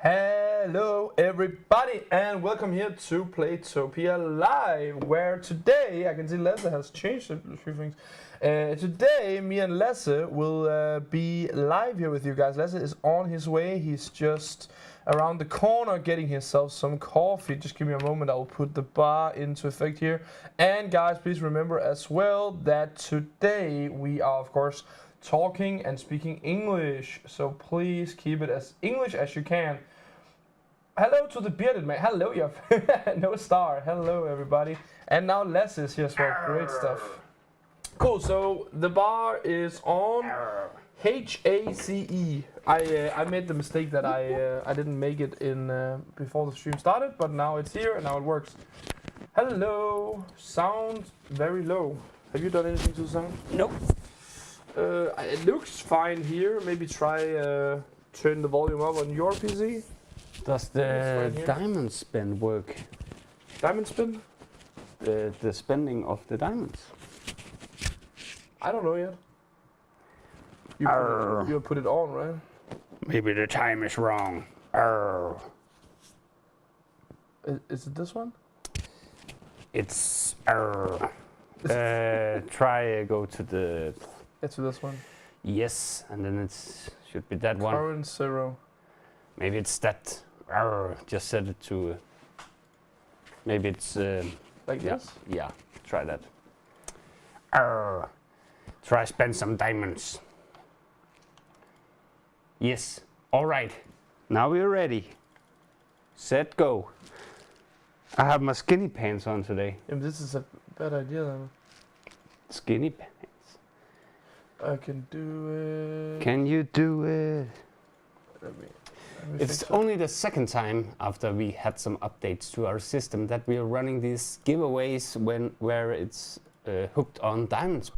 Hello everybody and welcome here to Playtopia Live, where today, I can see Lasse has changed a few things. Today me and Lasse will be live here with you guys. Lasse is on his way, he's just around the corner getting himself some coffee. Just give me a moment, I will put the bar into effect here. And guys, please remember as well that today we are of course talking and speaking English, so please keep it as English as you can. Hello to the bearded man. Hello, you no star. Hello, everybody. And now Les is here as well. Great stuff. Cool. So the bar is on HACE. I made the mistake that I didn't make it in before the stream started, but now it's here and now it works. Hello. Sound very low. Have you done anything to the sound? Nope. It looks fine here. Maybe try turn the volume up on your PC. Does the diamond spin work? Diamond spin? The spending of the diamonds. I don't know yet. You put it on, right? Maybe the time is wrong. Is it this one? It's try go to the. It's this one. Yes, and then it should be that one. Current 0. Maybe it's that. Just set it to. Maybe it's like this. Yeah, try that. Try spend some diamonds. Yes. All right. Now we're ready. Set go. I have my skinny pants on today. Yeah, this is a bad idea then. Skinny pants. I can do it. Can you do it? Let me it's only the second time after we had some updates to our system that we are running these giveaways where it's hooked on diamonds.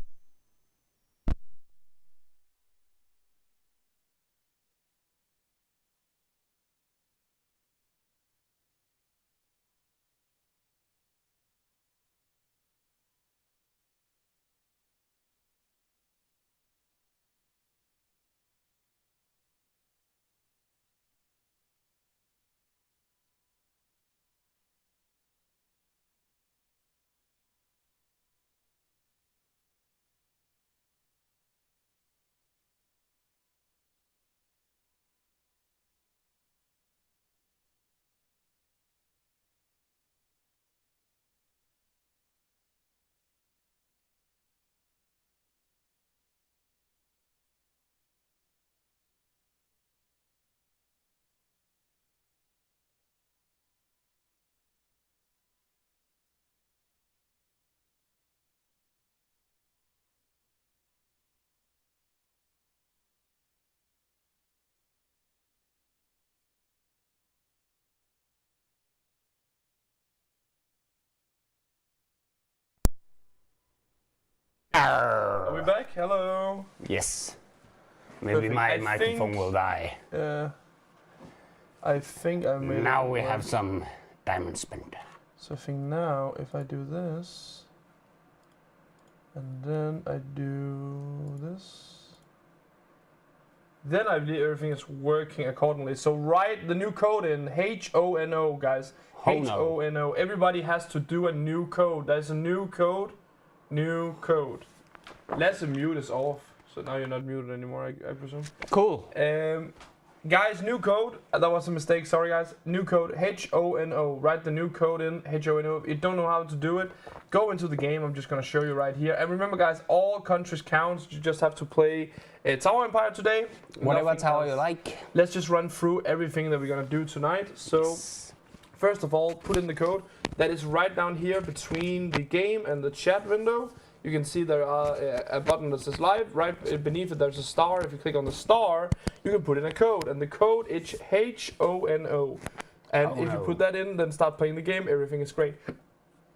Are we back? Hello. Yes. Maybe Perfect. my I microphone think- will die. I think I made Now it we work. have some diamond spent. So I think now if I do this, and then I do this, then I believe everything is working accordingly. So write the new code in HONO, guys. Hono. HONO. Everybody has to do a new code. There's a new code. New code. Let's mute is off. So now you're not muted anymore, I presume. Cool. Guys, new code. That was a mistake. Sorry, guys. New code HONO. Write the new code in HONO. If you don't know how to do it, go into the game. I'm just gonna show you right here. And remember, guys, all countries count. You just have to play Tower Empire today. Whatever Nothing tower else. you like. Let's just run through everything that we're gonna do tonight. So, Yes. first of all, put in the code. That is right down here between the game and the chat window. You can see there are a button that says live. Right beneath it there's a star. If you click on the star, you can put in a code. And the code is HONO. And if you put that in, then start playing the game. Everything is great.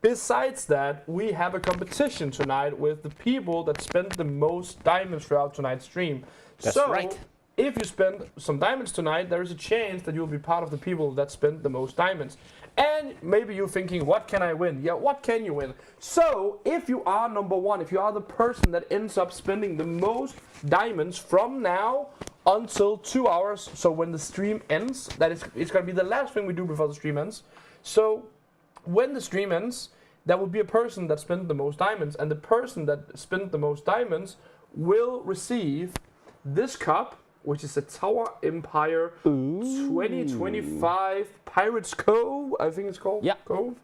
Besides that, we have a competition tonight with the people that spend the most diamonds throughout tonight's stream. That's so, right. if you spend some diamonds tonight, there is a chance that you'll be part of the people that spend the most diamonds. And maybe you're thinking, what can I win? Yeah, what can you win? So, if you are number one, if you are the person that ends up spending the most diamonds from now until 2 hours, so when the stream ends, it's going to be the last thing we do before the stream ends. So, when the stream ends, there will be a person that spent the most diamonds, and the person that spent the most diamonds will receive this cup, which is a Tower Empire 2025 Pirates Cove, I think it's called. Yeah. Cove.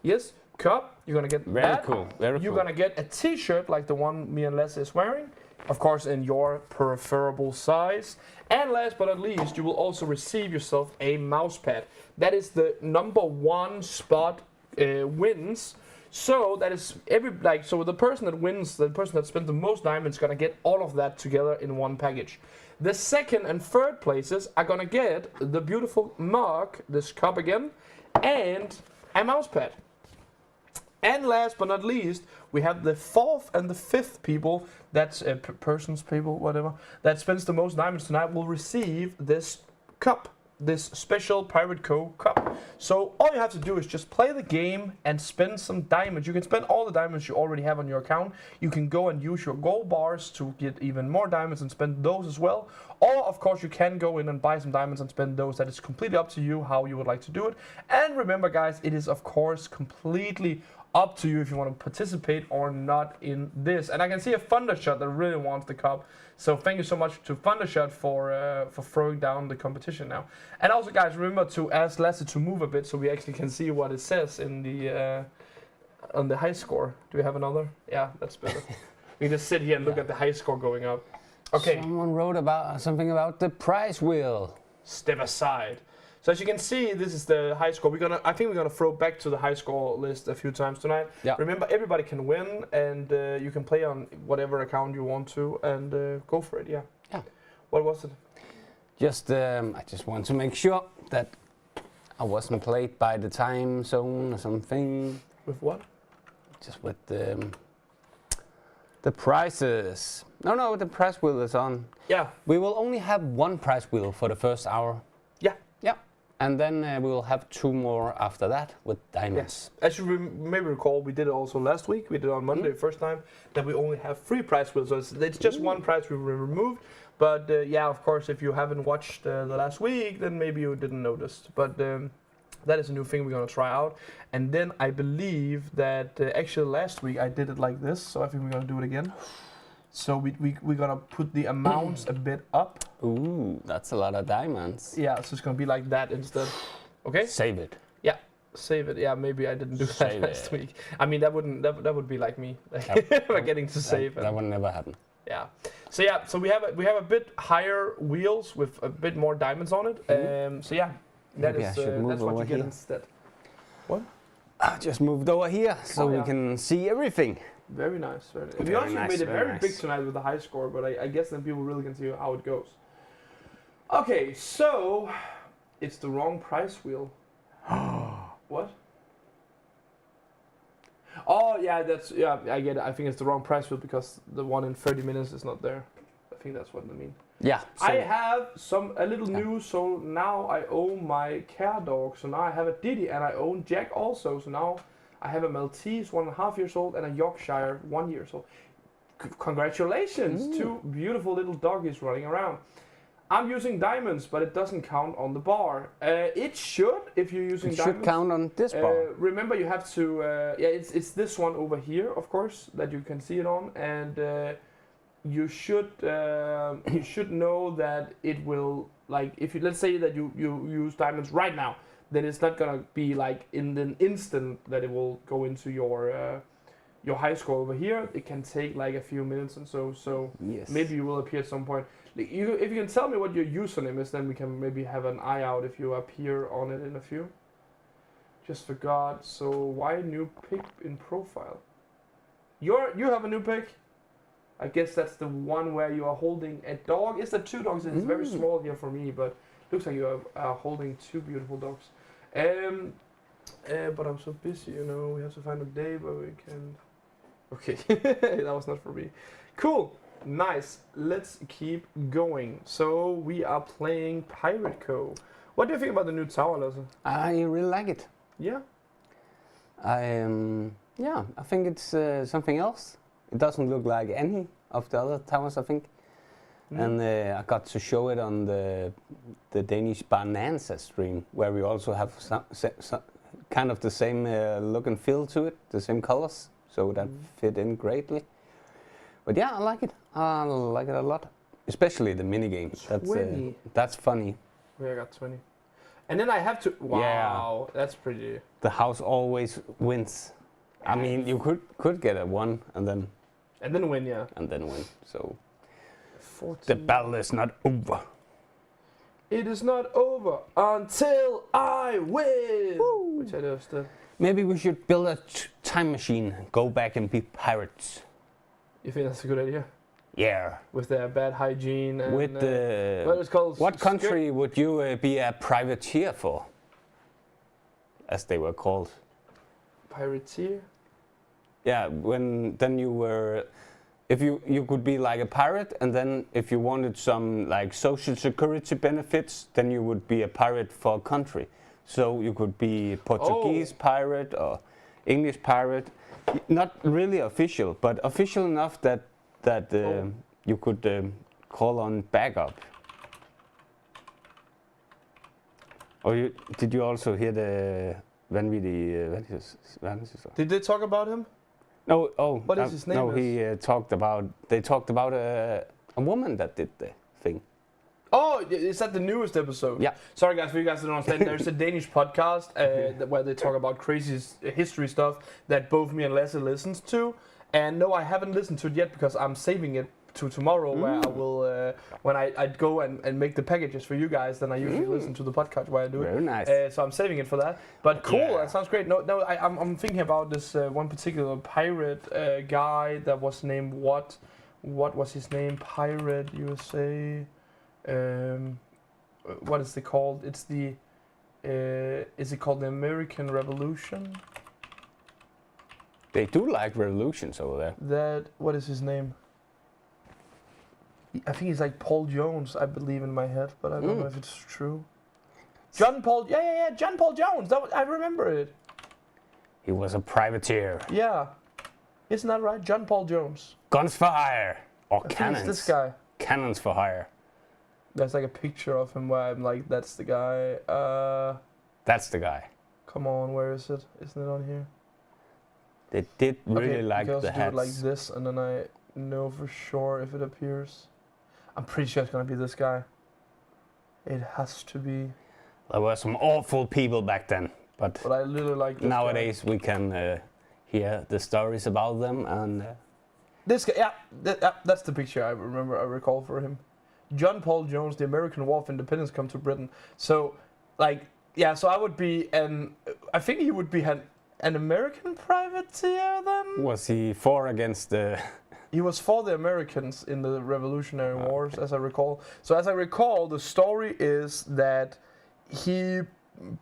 Yes, cup. You're gonna get Very that. cool. Very You're cool. gonna get a T-shirt like the one me and Les is wearing, of course in your preferable size. And last but not least, you will also receive yourself a mouse pad. That is the number one spot wins. So that is so the person that wins, the person that spent the most diamonds, gonna get all of that together in one package. The second and third places are gonna get the beautiful mug, this cup again, and a mouse pad. And last but not least, we have the fourth and the fifth people, that's people, whatever, that spends the most diamonds tonight will receive this cup. This special Pirate Cove cup. So all you have to do is just play the game and spend some diamonds. You can spend all the diamonds you already have on your account. You can go and use your gold bars to get even more diamonds and spend those as well. Or of course you can go in and buy some diamonds and spend those. That is completely up to you how you would like to do it. And remember guys, it is of course completely up to you if you want to participate or not in this. And I can see a Thundershot that really wants the cup. So thank you so much to Thundershot for throwing down the competition now. And also guys, remember to ask Lasse to move a bit so we actually can see what it says in the on the high score. Do we have another? Yeah, that's better. We can just sit here and look at the high score going up. Okay. Someone wrote about something about the prize wheel. Step aside. So as you can see, this is the high score. I think we're gonna throw back to the high score list a few times tonight. Yeah. Remember, everybody can win, and you can play on whatever account you want to, and go for it. Yeah. Yeah. What was it? Just I just want to make sure that I wasn't played by the time zone or something. With what? Just with the The prizes. No, the prize wheel is on. Yeah. We will only have one prize wheel for the first hour. Yeah. Yeah. And then we will have 2 more after that with diamonds. Yes. As you maybe recall, we did it also last week. We did it on Monday, first time, that we only have 3 prize wheels. So it's just one prize we removed. But yeah, of course, if you haven't watched the last week, then maybe you didn't notice. But that is a new thing we're going to try out. And then I believe that actually last week I did it like this. So I think we're going to do it again. So we're going to put the amounts a bit up. Ooh, that's a lot of diamonds. Yeah, so it's going to be like that instead. Okay? Save it. Yeah, save it. Yeah, maybe I didn't do that last week. I mean, that would be like me, forgetting to save it. That would never happen. Yeah. So yeah, so we have a bit higher wheels with a bit more diamonds on it. So yeah, Maybe I should move that's what over you get here. instead. What? I just moved over here so we can see everything. Very nice. Very nice. We Very also nice, made it very very nice. big tonight with the high score, but I guess then people really can see how it goes. Okay, so it's the wrong price wheel. What? Oh yeah, I get it. I think it's the wrong price wheel because the one in 30 minutes is not there. I think that's what I mean. Yeah. I have a little news. So now I own my care dog. So now I have a Diddy and I own Jack also. So now I have a Maltese, 1.5 years old, and a Yorkshire, 1 year old. Congratulations, 2 beautiful little doggies running around. I'm using diamonds, but it doesn't count on the bar. It should if you're using diamonds. It should count on this bar. Remember, you have to. It's this one over here, of course, that you can see it on, and you should know that it will, like, if you, let's say that you use diamonds right now, then it's not gonna be like in an instant that it will go into your high score over here. It can take like a few minutes and so. So Yes. maybe you will appear at some point. If you can tell me what your username is, then we can maybe have an eye out if you appear on it in a few. Just forgot. So why new pic in profile? You have a new pic. I guess that's the one where you are holding a dog. Is there 2 dogs? It's very small here for me, but looks like you are holding 2 beautiful dogs. But I'm so busy, you know. We have to find a day where we can. Okay, that was not for me. Cool. Nice. Let's keep going. So we are playing Pirate Co. What do you think about the new tower, Lasse? I really like it. Yeah. I think it's something else. It doesn't look like any of the other towers, I think. And I got to show it on the Danish Bonanza stream, where we also have some kind of the same look and feel to it, the same colors, so that fit in greatly. But yeah, I like it. I like it a lot, especially the minigame. That's funny. We got 20. And then I have to. Wow, that's pretty. The house always wins. I mean, you could get a 1 and then win, yeah. and then win. So 14. the battle is not over. It is not over until I win. Woo. Which I just did. Maybe we should build a time machine, go back and be pirates. You think that's a good idea? Yeah. With their bad hygiene and With the what is called. what country would you be a privateer for? As they were called. Pirateer. Yeah, then you were, if you could be like a pirate, and then if you wanted some like social security benefits, then you would be a pirate for a country. So you could be Portuguese pirate or English pirate. Not really official, but official enough that you could call on backup. Or did you also hear the vanvittige? Did they talk about him? No. Oh, what is his name? No, he talked about. They talked about a woman that did the thing. Oh, is that the newest episode? Yeah. Sorry guys, for you guys that don't understand, there's a Danish podcast where they talk about crazy history stuff that both me and Lasse listens to. And no, I haven't listened to it yet because I'm saving it to tomorrow, where I will, when I go and make the packages for you guys, then I usually listen to the podcast where I do it. Very nice. So I'm saving it for that. But cool, that sounds great. No, I'm thinking about this one particular pirate guy that was named what? What was his name? Pirate USA. What is it called? It's the. Is it called the American Revolution? They do like revolutions over there. What is his name? I think he's like Paul Jones, I believe in my head, but I don't know if it's true. John Paul, yeah, John Paul Jones. I remember it. He was a privateer. Yeah, isn't that right? John Paul Jones. Guns for hire or I think cannons. it's this guy. Cannons for hire. There's like a picture of him where I'm like, that's the guy. That's the guy. Come on, where is it? Isn't it on here? They did really like you can also the do hats. it like this, and then I know for sure if it appears. I'm pretty sure it's gonna be this guy. It has to be. There were some awful people back then, but I literally like this nowadays we can hear the stories about them and. This guy, that's the picture I recall for him. John Paul Jones, the American War of Independence, come to Britain. So, so I would be I think he would be an American privateer then? Was he for against the... He was for the Americans in the Revolutionary Wars, as I recall. So as I recall, the story is that he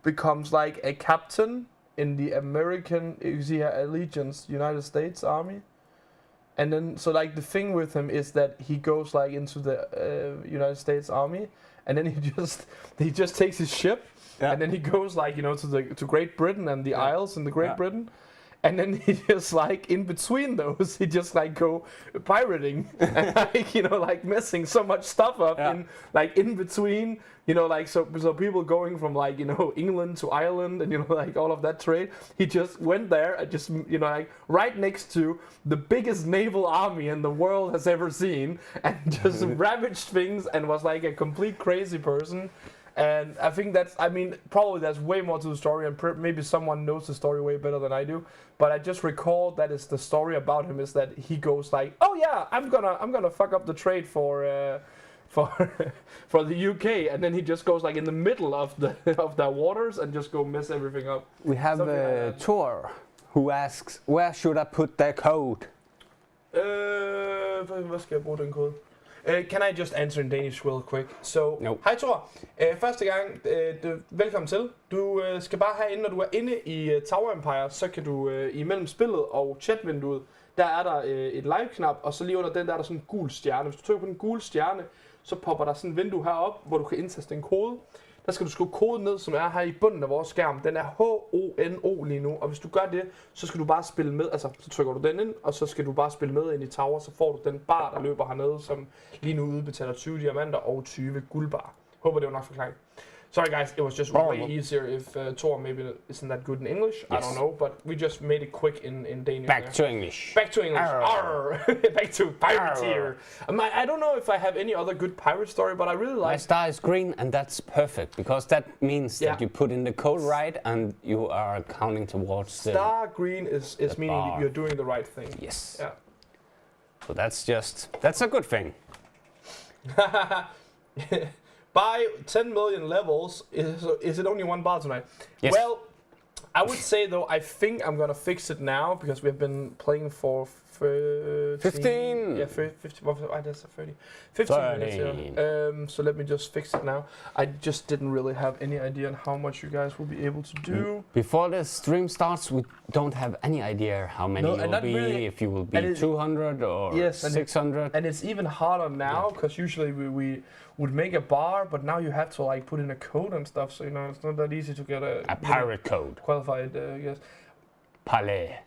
becomes like a captain in the American, you see here, Allegiance, United States Army. And then, so like the thing with him is that he goes like into the United States Army, and then he just takes his ship, and then he goes like to Great Britain and the Isles in the Great Britain, and then he just like in between those he just like go pirating and like messing so much stuff up in between. So people going from England to Ireland and all of that trade. He just went there and just right next to the biggest naval army in the world has ever seen, and just ravaged things and was like a complete crazy person. And I think probably there's way more to the story, and maybe someone knows the story way better than I do. But I just recall that is the story about him, is that he goes like, oh yeah, I'm gonna fuck up the trade for the UK, and then he just goes like in the middle of the waters and just go mess everything up. We have Thor, who asks, where should I put the code? Hvad skal jeg bruge den kode? Can I just answer in Danish real quick? So, no. Hej Thor. Første gang, velkommen til. Du skal bare herinde, når du er inde i Tower Empire, så kan du imellem spillet og chatvinduet, der er der et live-knap, og så lige under den der er der sådan en gul stjerne. Hvis du trykker på den gule stjerne, så popper der sådan et vindue herop, hvor du kan indtaste en kode. Der skal du skrive koden ned, som er her i bunden af vores skærm. Den er HONO lige nu, og hvis du gør det, så skal du bare spille med, altså så trykker du den ind, og så skal du bare spille med ind i Tower, så får du den bar, der løber hernede, som lige nu udbetaler 20 diamanter og 20 guldbar. Håber det var nok forklaring. Sorry guys, it was just way easier if Thor maybe isn't that good in English. Yes. I don't know, but we just made it quick in Danish. Back to English. Back to English. Arr. Back to pirateer. I don't know if I have any other good pirate story, but I really like... My star is green, and that's perfect, because that means that you put in the code right, and you are counting towards Star green is meaning you're doing the right thing. Yes. Yeah. So that's a good thing. By 10 million levels, is it only one bar tonight? Yes. Well, I would say though, I think I'm gonna fix it now because we've been playing for 15. Yeah, 15. That's a 30. 15 minutes. Yeah. So let me just fix it now. I just didn't really have any idea on how much you guys will be able to do. Before the stream starts, we don't have any idea how many you will be, really, if you will be 200 or 600. And it's even harder now because usually we would make a bar, but now you have to like put in a code and stuff. So it's not that easy to get a pirate code. Qualified, yes. Palais.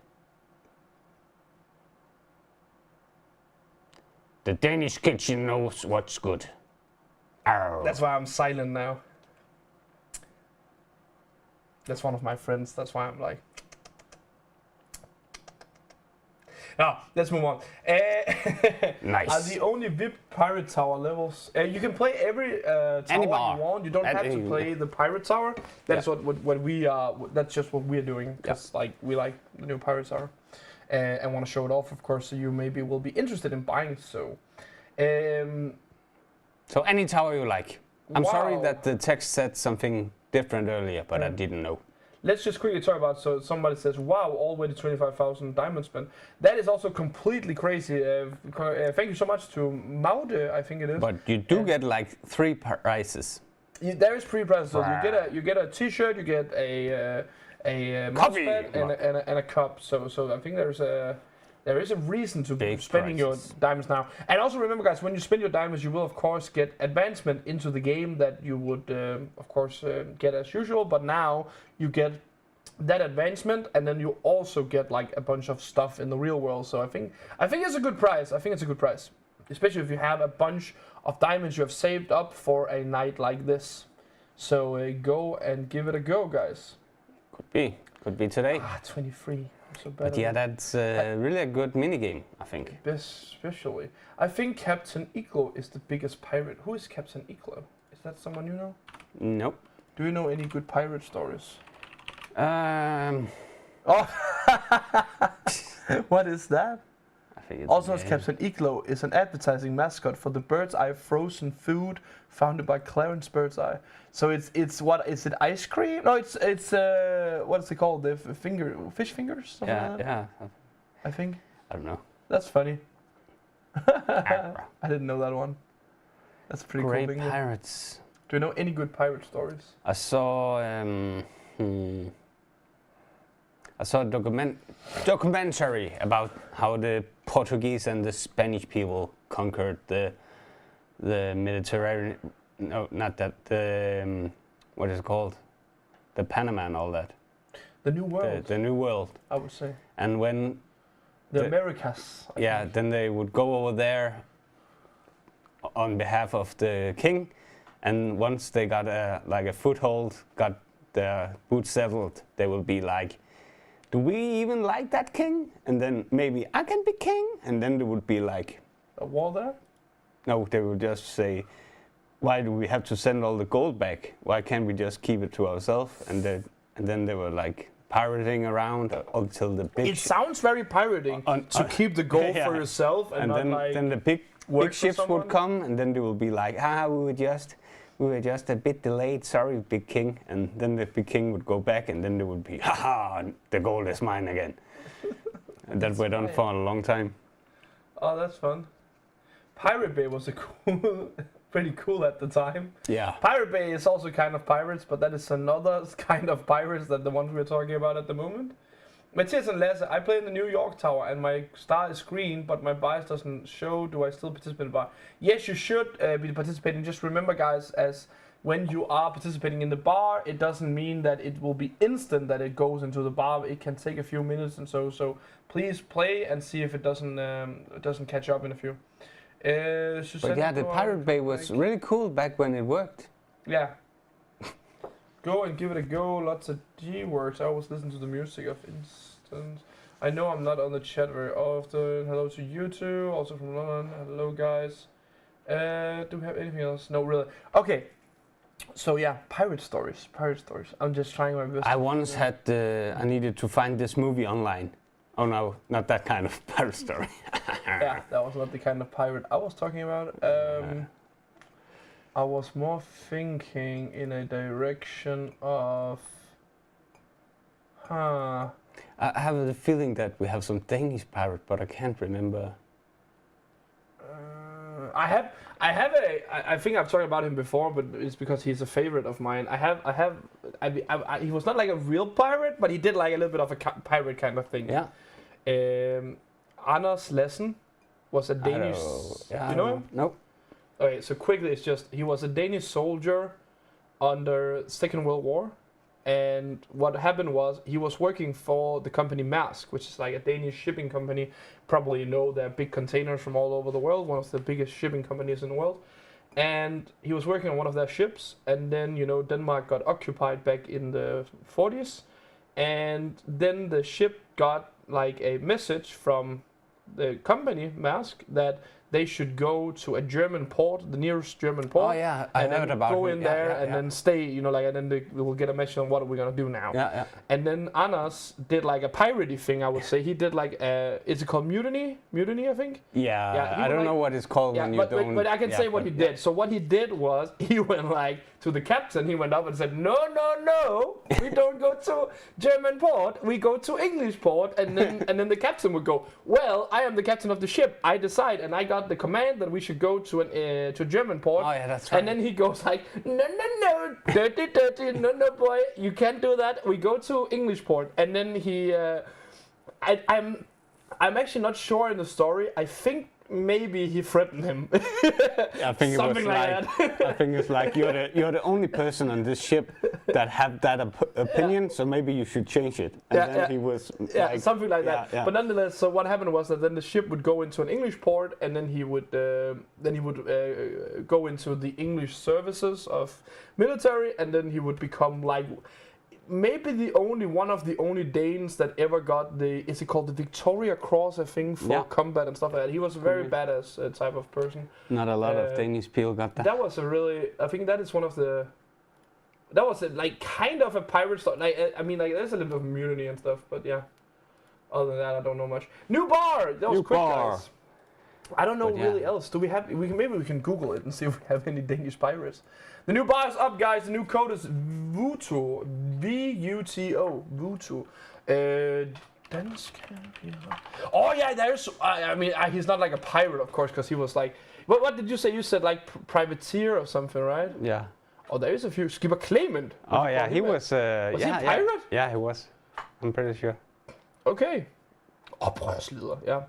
The Danish kitchen knows what's good. Arr. That's why I'm silent now. That's one of my friends. That's why I'm like... Now, let's move on. Nice. Are the only VIP Pirate Tower levels... you can play every tower you want. You don't have to play the Pirate Tower. That's what we are... That's just what we're doing. Because we like the new Pirate Tower. And want to show it off, of course, so you maybe will be interested in buying. So any tower you like. I'm sorry that the text said something different earlier, but I didn't know. Let's just quickly talk about, so somebody says, wow, already 25,000 diamonds spent. That is also completely crazy. Thank you so much to Maude, I think it is. But you do get like 3 prizes. There is 3 prizes. So you get a t-shirt, you get a mouse pad and a cup. So I think there is a reason to be spending your diamonds now. And also remember, guys, when you spend your diamonds, you will of course get advancement into the game that you would of course get as usual. But now you get that advancement, and then you also get like a bunch of stuff in the real world. So I think it's a good price. I think it's a good price, especially if you have a bunch of diamonds you have saved up for a night like this. So go and give it a go, guys. Could be today. 23. So but yeah, that's really a good minigame, I think. Especially, I think Captain Iglo is the biggest pirate. Who is Captain Iglo? Is that someone you know? Nope. Do you know any good pirate stories? Oh, what is that? I think it's Also, Captain Iglo is an advertising mascot for the Bird's Eye frozen food founded by Clarence Bird's Eye. So it's what is it? Ice cream? No, it's what is it called? The fish fingers? Like yeah. I think. I don't know. That's funny. I didn't know that one. That's pretty Great cool. Great pirates. Do you know any good pirate stories? I saw a documentary about how the Portuguese and the Spanish people conquered the Mediterranean. No, not that. The what is it called? The Panama and all that. The New World. The New World. I would say. And when the Americas. I think. Then they would go over there on behalf of the king, and once they got a foothold, got their boots settled, they will be like, do we even like that king? And then maybe I can be king, and then there would be like a war there. No, they would just say, why do we have to send all the gold back? Why can't we just keep it to ourselves? And then they were like pirating around until the big. It sounds very pirating to keep the gold for yourself, and then the big ships would come, and then they will be like, we were just a bit delayed. Sorry, big king. And then the big king would go back, and then they would be, the gold is mine again. And that went on for a long time. Oh, that's fun. Pirate Bay was pretty cool at the time. Yeah. Pirate Bay is also kind of pirates, but that is another kind of pirates than the ones we're talking about at the moment. Matthias and Lasse, I play in the New York Tower and my star is green, but my bias doesn't show. Do I still participate in the bar? Yes, you should be participating. Just remember, guys, as when you are participating in the bar, it doesn't mean that it will be instant that it goes into the bar. It can take a few minutes and so. So please play and see if it doesn't catch up in a few. But yeah, the Pirate Bay was really cool back when it worked. Yeah. Go and give it a go. Lots of G words. I always listen to the music of instance. I know I'm not on the chat very often. Hello to you two, also from London. Hello, guys. Do we have anything else? No, really. Okay. So yeah, pirate stories. I'm just trying my best. I once had I needed to find this movie online. Oh no, not that kind of pirate story. Yeah, that was not the kind of pirate I was talking about. I was more thinking in a direction of... I have the feeling that we have some Danish pirate, but I can't remember. I think I've talked about him before, but it's because he's a favorite of mine. He was not like a real pirate, but he did like a little bit of a pirate kind of thing. Yeah. Anders Lassen was a Danish. You know him? Nope. Okay, so quickly, it's just he was a Danish soldier under Second World War, and what happened was he was working for the company Maersk, which is like a Danish shipping company. Probably you know they're big containers from all over the world, one of the biggest shipping companies in the world. And he was working on one of their ships, and then Denmark got occupied back in the 40s, and then the ship got like a message from the company Maersk that they should go to a German port, the nearest German port. Oh yeah, I heard about it. Go in there and then stay, and then they will get a message on what are we gonna do now. Yeah. And then Anders did like a piratey thing, I would say. He did like is it called mutiny? Mutiny, I think. Yeah, I don't know what it's called when you don't. But I can say what he did. So what he did was he went like to the captain. He went up and said, "No, we don't go to German port. We go to English port." And then the captain would go, "Well, I am the captain of the ship. I decide." And I got got the command that we should go to a German port. Oh yeah, that's right. And then he goes like, no, dirty, no, boy, you can't do that. We go to English port, and then he, I'm actually not sure in the story. I think maybe he threatened him. I think Something it was like that. I think it's like you're the only person on this ship that have that opinion, so maybe you should change it. And then he was like, something like that. yeah. But nonetheless, so what happened was that then the ship would go into an English port, and then he would go into the English services of military, and then he would become like maybe one of the only Danes that ever got is it called the Victoria Cross, I think, for combat and stuff like that. He was a very badass type of person. Not a lot of Danish people got that. That was I think that is one of the, that was like kind of a pirate story. Like, I mean, like there's a little bit of mutiny and stuff, but yeah. Other than that, I don't know much. New bar! That was quick, guys. I don't know really else. Do we have? Maybe we can Google it and see if we have any Danish pirates. The new bar is up, guys. The new code is VUTO, VUTO, VUTO. Oh yeah, there's. I mean, he's not like a pirate, of course, because he was like. What did you say? You said like privateer or something, right? Yeah. Oh, there is a few. Skipper Clement. Oh yeah, he was. Was he a pirate? Yeah, he was. I'm pretty sure. Okay. Oprørsleder, yeah.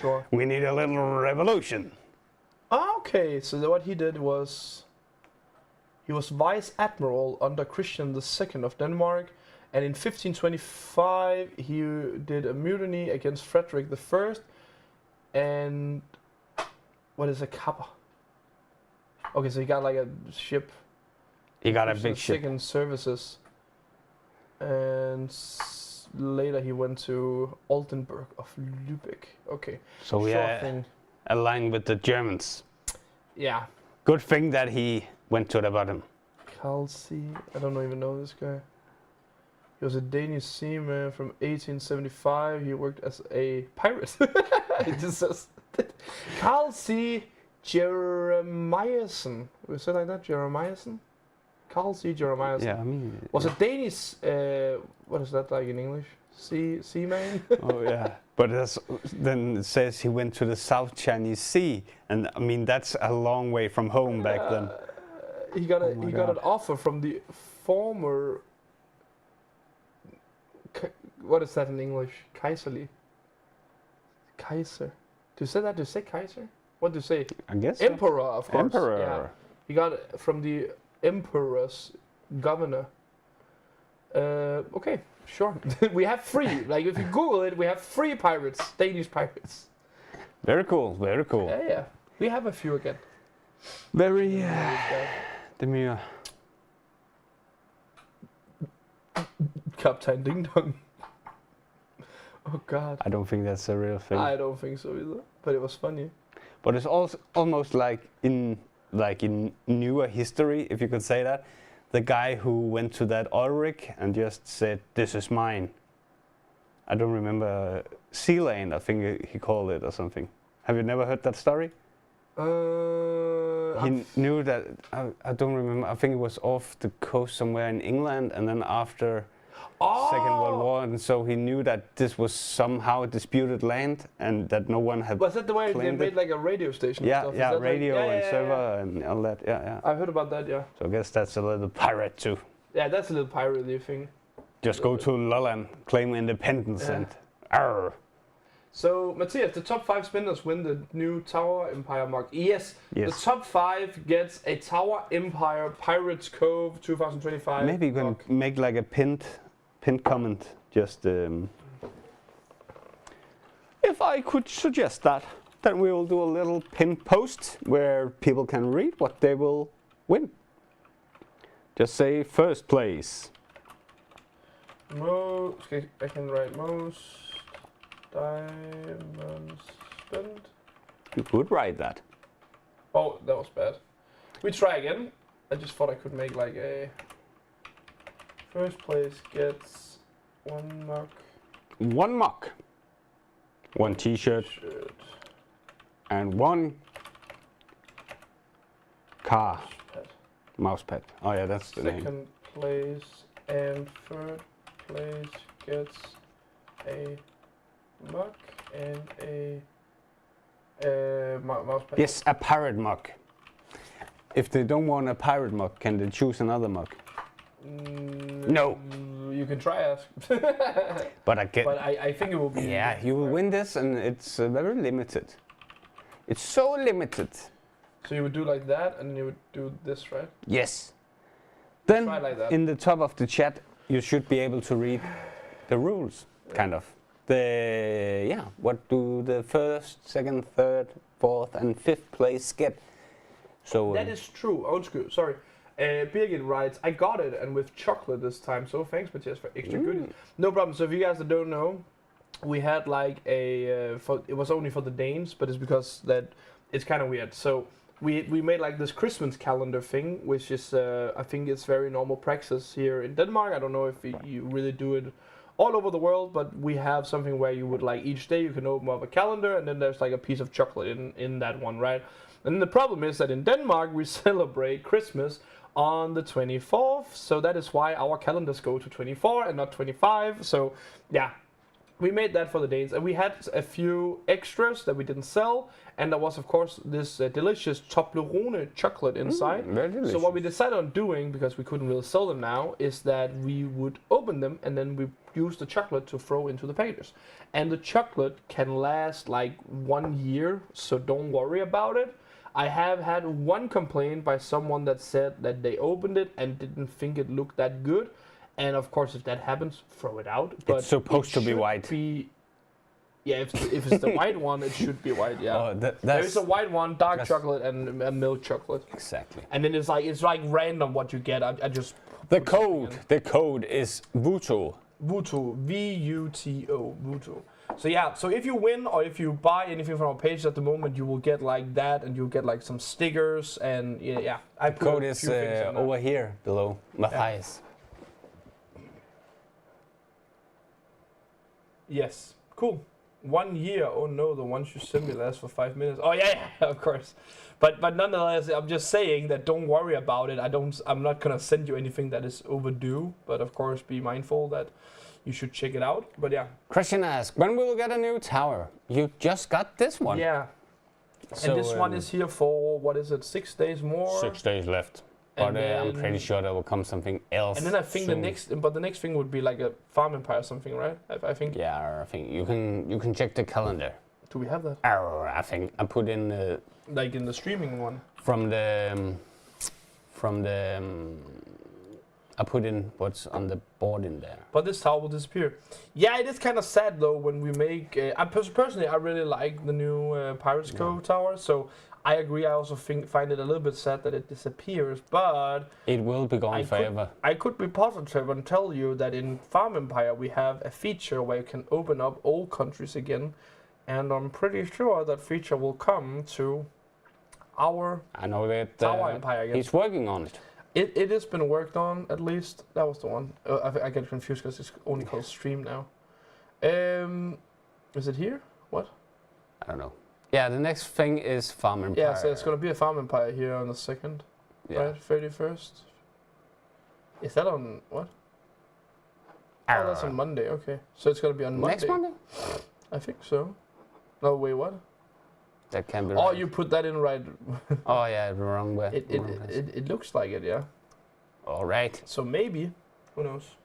Sure. We need a little revolution. Okay, so what he did was he was vice admiral under Christian II of Denmark, and in 1525 he did a mutiny against Frederick I, and what is a kapper? Okay, so he got like a ship. He got a big ship. Second services, and later he went to Oldenburg of Lübeck. Okay. So we are aligned with the Germans. Yeah. Good thing that he went to the bottom. Kalsi, I don't even know this guy. He was a Danish seaman from 1875. He worked as a pirate. It just says Kalsi Jeremiasen. We say like that, Jeremiasen? Kalsi Jeremiasen. Yeah, I mean... Was a Danish, what is that like in English? Seaman? Oh yeah, but then it says he went to the South Chinese Sea, and I mean that's a long way from home back then. He got an offer from the former. What is that in English? Kaiserly. Kaiser. Do you say that? Do you say Kaiser? What do you say? I guess Emperor, of course. Emperor. Yeah. He got it from the emperor's governor. Okay, sure. We have free. Like if you Google it, we have free pirates, Danish pirates. Very cool. Very cool. Yeah. We have a few again. Very demure. Captain Ding Dong. Oh God. I don't think that's a real thing. I don't think so either. But it was funny. But it's also almost like in newer history, if you could say that. The guy who went to that oil rig and just said, "This is mine." I don't remember. Sealand, I think he called it or something. Have you never heard that story? He knew that. I don't remember. I think it was off the coast somewhere in England, and then after Second World War, and so he knew that this was somehow disputed land, and that no one had. Was that the way they made it? like a radio station? Yeah, and stuff? yeah, radio like, and server and all that. Yeah. I heard about that. Yeah. So I guess that's a little pirate too. Yeah, that's a little pirate thing. Just go to Lolland, claim independence, and arr. So, Matthias, the top 5 spinners win the new Tower Empire mark. Yes, the top 5 gets a Tower Empire Pirates Cove 2025. Maybe you can make like a pinned comment. Just if I could suggest that, then we will do a little pinned post where people can read what they will win. Just say first place. Okay, I can write most diamonds spent. You could write that. Oh, that was bad. We try again. I just thought I could make like a first place gets 1 mug. 1 mug. 1 t-shirt. And 1 car. Mousepad. Oh yeah, that's the name. Second place and third place gets a mug and a Mouse pad. Yes, a pirate mug. If they don't want a pirate mug, can they choose another mug? No. You can try ask. But I get. But I think it will be. Yeah, you will win this, and it's very limited. It's so limited. So you would do like that, and you would do this, right? Yes. Then, Try like that. in the top of the chat, you should be able to read the rules, kind of. What do the first, second, third, fourth, and fifth place get? So that is true. Undskyld, sorry. Birgit writes, I got it, and with chocolate this time. So thanks, Matthias, for extra goodies. No problem. So if you guys that don't know, we had like it was only for the Danes, but it's because that it's kind of weird. So we made like this Christmas calendar thing, which is I think it's very normal practice here in Denmark. I don't know if you really do it all over the world, but we have something where you would like each day you can open up a calendar, and then there's like a piece of chocolate in that one, right? And the problem is that in Denmark we celebrate Christmas on the 24th, so that is why our calendars go to 24 and not 25. So yeah, we made that for the Danes, and we had a few extras that we didn't sell, and there was of course this delicious Toblerone chocolate inside. Very delicious. So what we decided on doing, because we couldn't really sell them now, is that we would open them and then we use the chocolate to throw into the packages. And the chocolate can last like 1 year, so don't worry about it. I have had one complaint by someone that said that they opened it and didn't think it looked that good. And of course, if that happens, throw it out. But it's supposed to be white. Yeah, if it's the white one, it should be white. Yeah, there is a white one, dark chocolate, and a milk chocolate. Exactly. And then it's like random what you get. I just the code is VUTO. VUTO, VUTO, VUTO. So yeah, so if you win or if you buy anything from our page at the moment, you will get like that, and you'll get like some stickers, and yeah. The code is over here below, Matthias. Yes, cool. 1 year. Oh no, the ones you sent me last for 5 minutes. Oh yeah, of course. But nonetheless, I'm just saying that don't worry about it. I'm not gonna send you anything that is overdue. But of course, be mindful that you should check it out. But yeah. Christian asks, when will we get a new tower? You just got this one. Yeah. So, and this one is here for, what is it, 6 days more? 6 days left. But I'm pretty sure there will come something else. And then I think soon. the next thing would be like a farm empire or something, right? I think. Yeah, I think you can check the calendar. Do we have that? I think I put in like in the streaming one. I put in what's on the board in there. But this tower will disappear. Yeah, it is kind of sad though when we make. Personally, I really like the new Pirates Cove tower. So I agree. I also find it a little bit sad that it disappears, but it will be gone forever. I could be positive and tell you that in Farm Empire we have a feature where you can open up old countries again, and I'm pretty sure that feature will come to our Tower Empire again. He's working on it. It has been worked on, at least. That was the one. I get confused because it's only called Stream now. Is it here? What? I don't know. Yeah, the next thing is Farm Empire. Yeah, so it's going to be a Farm Empire here on the 2nd, right? 31st. Is that on what? Oh, that's on Monday. Okay, so it's going to be on Monday. Next Monday? I think so. No, wait, what? That can be. Oh, right. You put that in right. Oh yeah, the wrong way. It looks like it, yeah. All right. So maybe, who knows?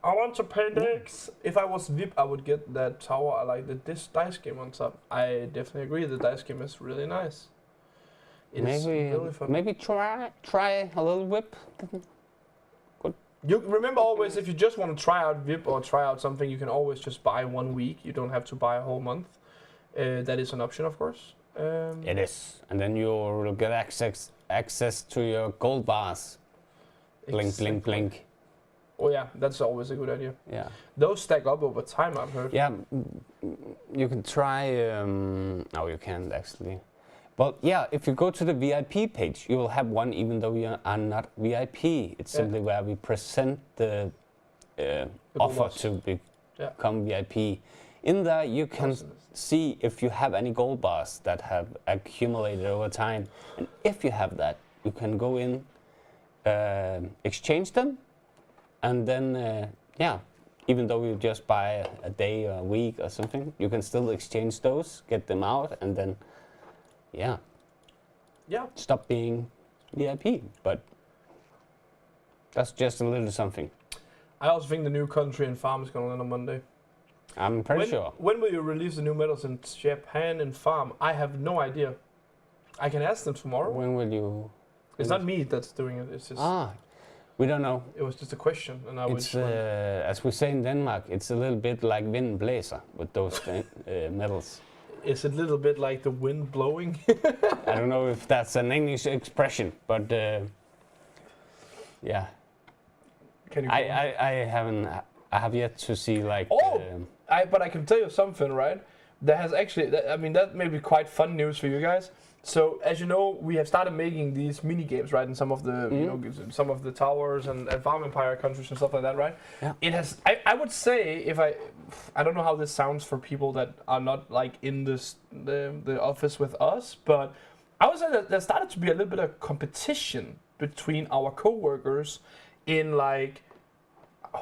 I want to paint eggs. If I was VIP, I would get that tower. I like this dice game on top. I definitely agree. The dice game is really nice. It is really fun. Maybe try a little whip. Good. You remember always, if you just want to try out VIP or try out something, you can always just buy 1 week. You don't have to buy a whole month. That is an option, of course. It is, and then you will get access to your gold bars. Blink, blink, blink. Oh yeah, that's always a good idea. Yeah. Those stack up over time, I've heard. Yeah, you can try. No, you can't actually. But yeah, if you go to the VIP page, you will have one, even though you are not VIP. It's simply where we present the offer to become VIP. In there, you can see if you have any gold bars that have accumulated over time. And if you have that, you can go in, exchange them, and then, even though you just buy a day or a week or something, you can still exchange those, get them out, and then, yeah, stop being VIP. But that's just a little something. I also think the new country and farm is going to land on Monday. I'm pretty sure. When will you release the new medals in Japan and farm? I have no idea. I can ask them tomorrow. When will you? It's not me that's doing it. It's just. We don't know. It was just a question, and I was. As we say in Denmark, it's a little bit like wind blazer with those medals. Is it a little bit like the wind blowing? I don't know if that's an English expression, but yeah. Can you? I have yet to see like. But I can tell you something, right? There has actually. That may be quite fun news for you guys. So as you know, we have started making these mini games, right? In some of the some of the towers and Farm Empire countries and stuff like that, right? Yeah. It has. I would say I don't know how this sounds for people that are not like in the office with us, but I would say that there started to be a little bit of competition between our coworkers in like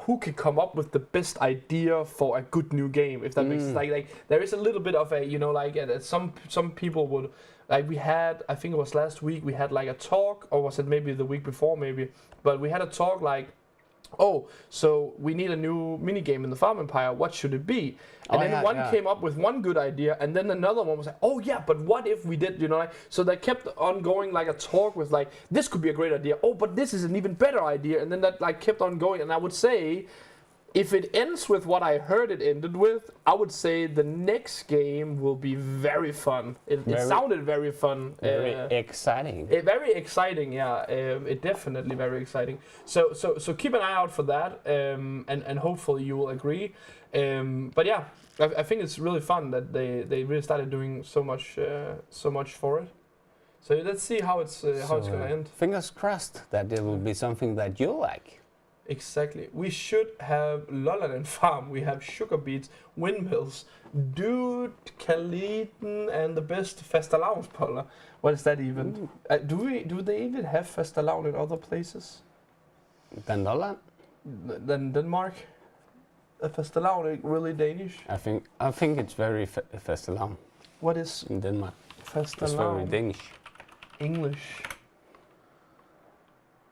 who can come up with the best idea for a good new game, if that makes sense. Like there is a little bit of a some people would. Like we had, I think it was last week, we had like a talk, or was it maybe the week before maybe, but we had a talk like, so we need a new minigame in the Farm Empire, what should it be? And then one came up with one good idea, and then another one was like, but what if we did, so they kept on going like a talk with like, this could be a great idea, but this is an even better idea, and then that like kept on going, and I would say, if it ends with what I heard it ended with, I would say the next game will be very fun. It sounded very fun. Very exciting. Very exciting, yeah. It definitely very exciting. So keep an eye out for that, and hopefully you will agree. But yeah, I think it's really fun that they really started doing so much for it. So let's see how it's gonna end. Fingers crossed that it will be something that you like. Exactly. We should have Lolland Farm. We have sugar beets, windmills, Dude, Kaliten, and the best fastelavnsboller. What is that even? Do they even have fastelavn in other places? Than Lolland? Than Denmark? Fastelavn really Danish? I think it's very fastelavn. What is in Denmark? Fastelavn? It's very Danish. English.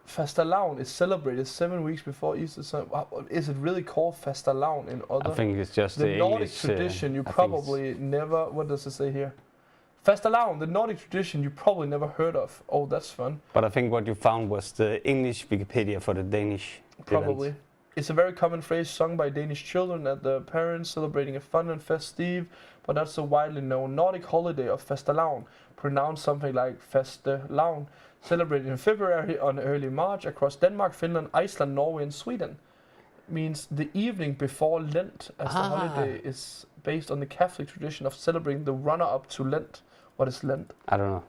Fastelavn is celebrated 7 weeks before Easter. So is it really called fastelavn in other? I think it's just the Nordic English, tradition. You probably never. What does it say here? Fastelavn, the Nordic tradition you probably never heard of. Oh, that's fun. But I think what you found was the English Wikipedia for the Danish. Probably. Event. It's a very common phrase sung by Danish children at their parents celebrating a fun and festive, but not so widely known Nordic holiday of fastelavn, pronounced something like fastelavn, celebrated in February or early March across Denmark, Finland, Iceland, Norway, and Sweden. Means the evening before Lent, as the holiday is based on the Catholic tradition of celebrating the runner-up to Lent. What is Lent? I don't know.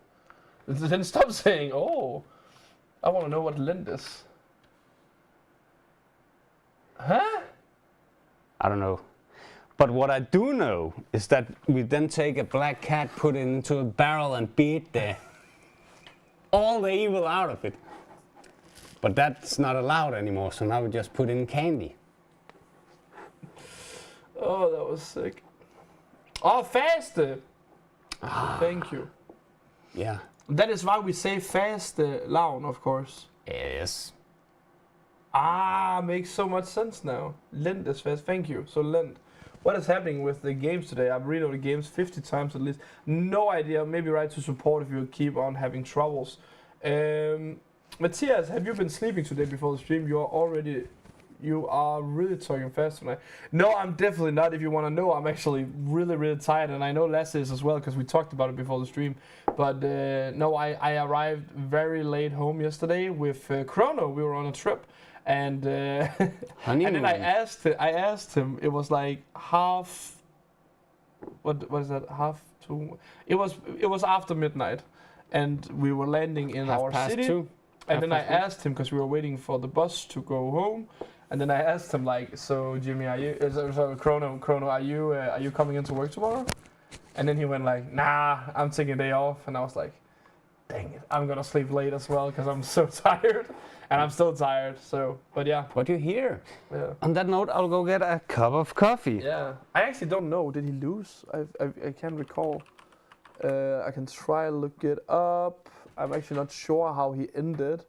Then stop saying, I want to know what Lent is. Huh? I don't know. But what I do know is that we then take a black cat, put it into a barrel and beat all the evil out of it. But that's not allowed anymore, so now we just put in candy. Oh, that was sick. Oh, faste! Thank you. Yeah. That is why we say fastelavn, of course. Yes. Makes so much sense now. Lent is fast. Thank you. So Lent. What is happening with the games today? I've read over the games 50 times at least. No idea. Maybe write to support if you keep on having troubles. Matthias, have you been sleeping today before the stream? You are really talking fast tonight. No, I'm definitely not. If you want to know, I'm actually really, really tired. And I know Lasse is as well because we talked about it before the stream. But no, I arrived very late home yesterday with Chrono. We were on a trip. And and then I asked him. It was like half. What was that? Half two. It was after midnight, and we were landing in our city. 2. And then I asked him because we were waiting for the bus to go home. And then I asked him like, so Jimmy, Chrono, are you coming into work tomorrow? And then he went like, nah, I'm taking a day off. And I was like, dang it. I'm gonna sleep late as well because I'm so tired. And I'm still tired, so, but yeah. But you're here. Yeah. On that note, I'll go get a cup of coffee. Yeah. I actually don't know. Did he lose? I can't recall. I can try to look it up. I'm actually not sure how he ended.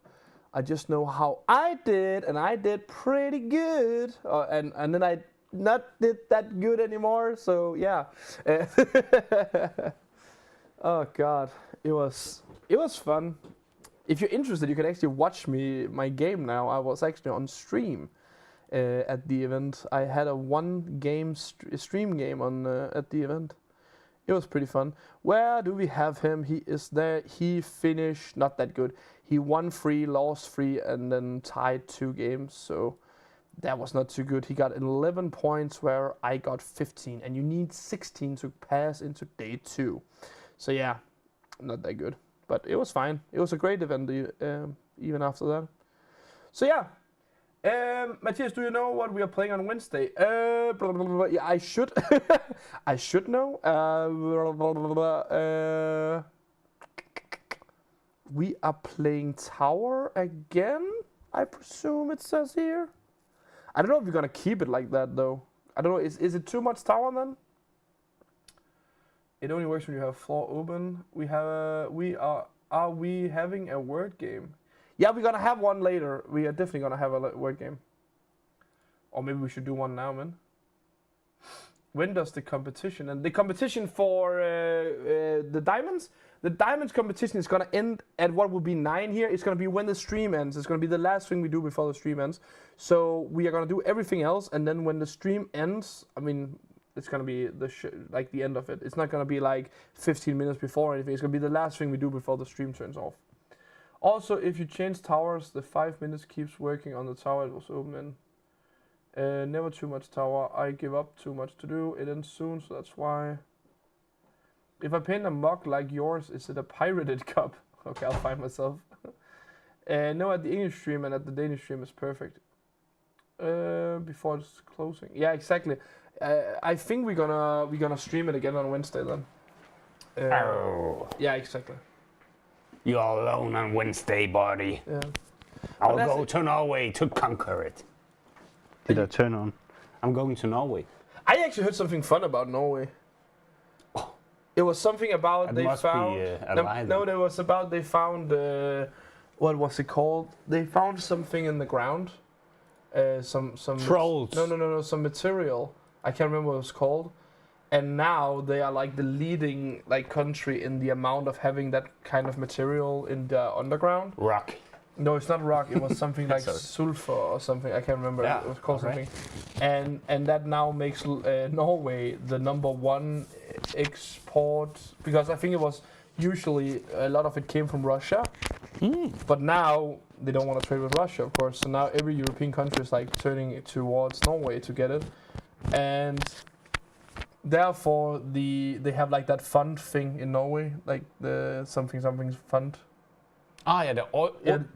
I just know how I did, and I did pretty good. And then I not did that good anymore, so yeah. Oh god, it was fun. If you're interested, you can actually watch my game now. I was actually on stream at the event. I had a stream game on at the event. It was pretty fun. Where do we have him? He is there. He finished not that good. He won 3, lost 3, and then tied 2 games. So that was not too good. He got 11 points where I got 15. And you need 16 to pass into day 2. So yeah, not that good. But it was fine. It was a great event even after that. So yeah. Matthias, do you know what we are playing on Wednesday? Yeah, I should. I should know. We are playing Tower again, I presume it says here. I don't know if we're gonna keep it like that though. I don't know. Is it too much Tower then? It only works when you have floor open. Are we having a word game? Yeah, we're gonna have one later. We are definitely gonna have a word game. Or maybe we should do one now, man. When does the competition end? The competition for the diamonds? The diamonds competition is gonna end at what would be 9 here. It's gonna be when the stream ends. It's gonna be the last thing we do before the stream ends. So we are gonna do everything else, and then when the stream ends, I mean, it's gonna be like the end of it. It's not gonna be like 15 minutes before or anything. It's gonna be the last thing we do before the stream turns off. Also, if you change towers, the 5 minutes keeps working on the tower it was open in. Never too much tower. I give up too much to do. It ends soon, so that's why. If I paint a mug like yours, is it a pirated cup? Okay, I'll find myself. No, at the English stream and at the Danish stream is perfect. Before it's closing. Yeah, exactly. I think we're gonna stream it again on Wednesday then. Yeah, exactly. You're alone on Wednesday, buddy. Yeah. I'll go to Norway to conquer it. Did I turn on? I'm going to Norway. I actually heard something fun about Norway. Oh. It was something about It they must found. be, no, there was about they found. What was it called? They found something in the ground. Some trolls. No. Some material. I can't remember what it was called. And now they are like the leading like country in the amount of having that kind of material in the underground. Rock. No, it's not rock. It was something like sulfur or something. I can't remember. Yeah, it was called something. And that now makes Norway the #1 export, because I think it was usually a lot of it came from Russia. But now they don't want to trade with Russia, of course. So now every European country is like turning it towards Norway to get it. And therefore, they have like that fund thing in Norway, like the something fund. Ah, yeah, the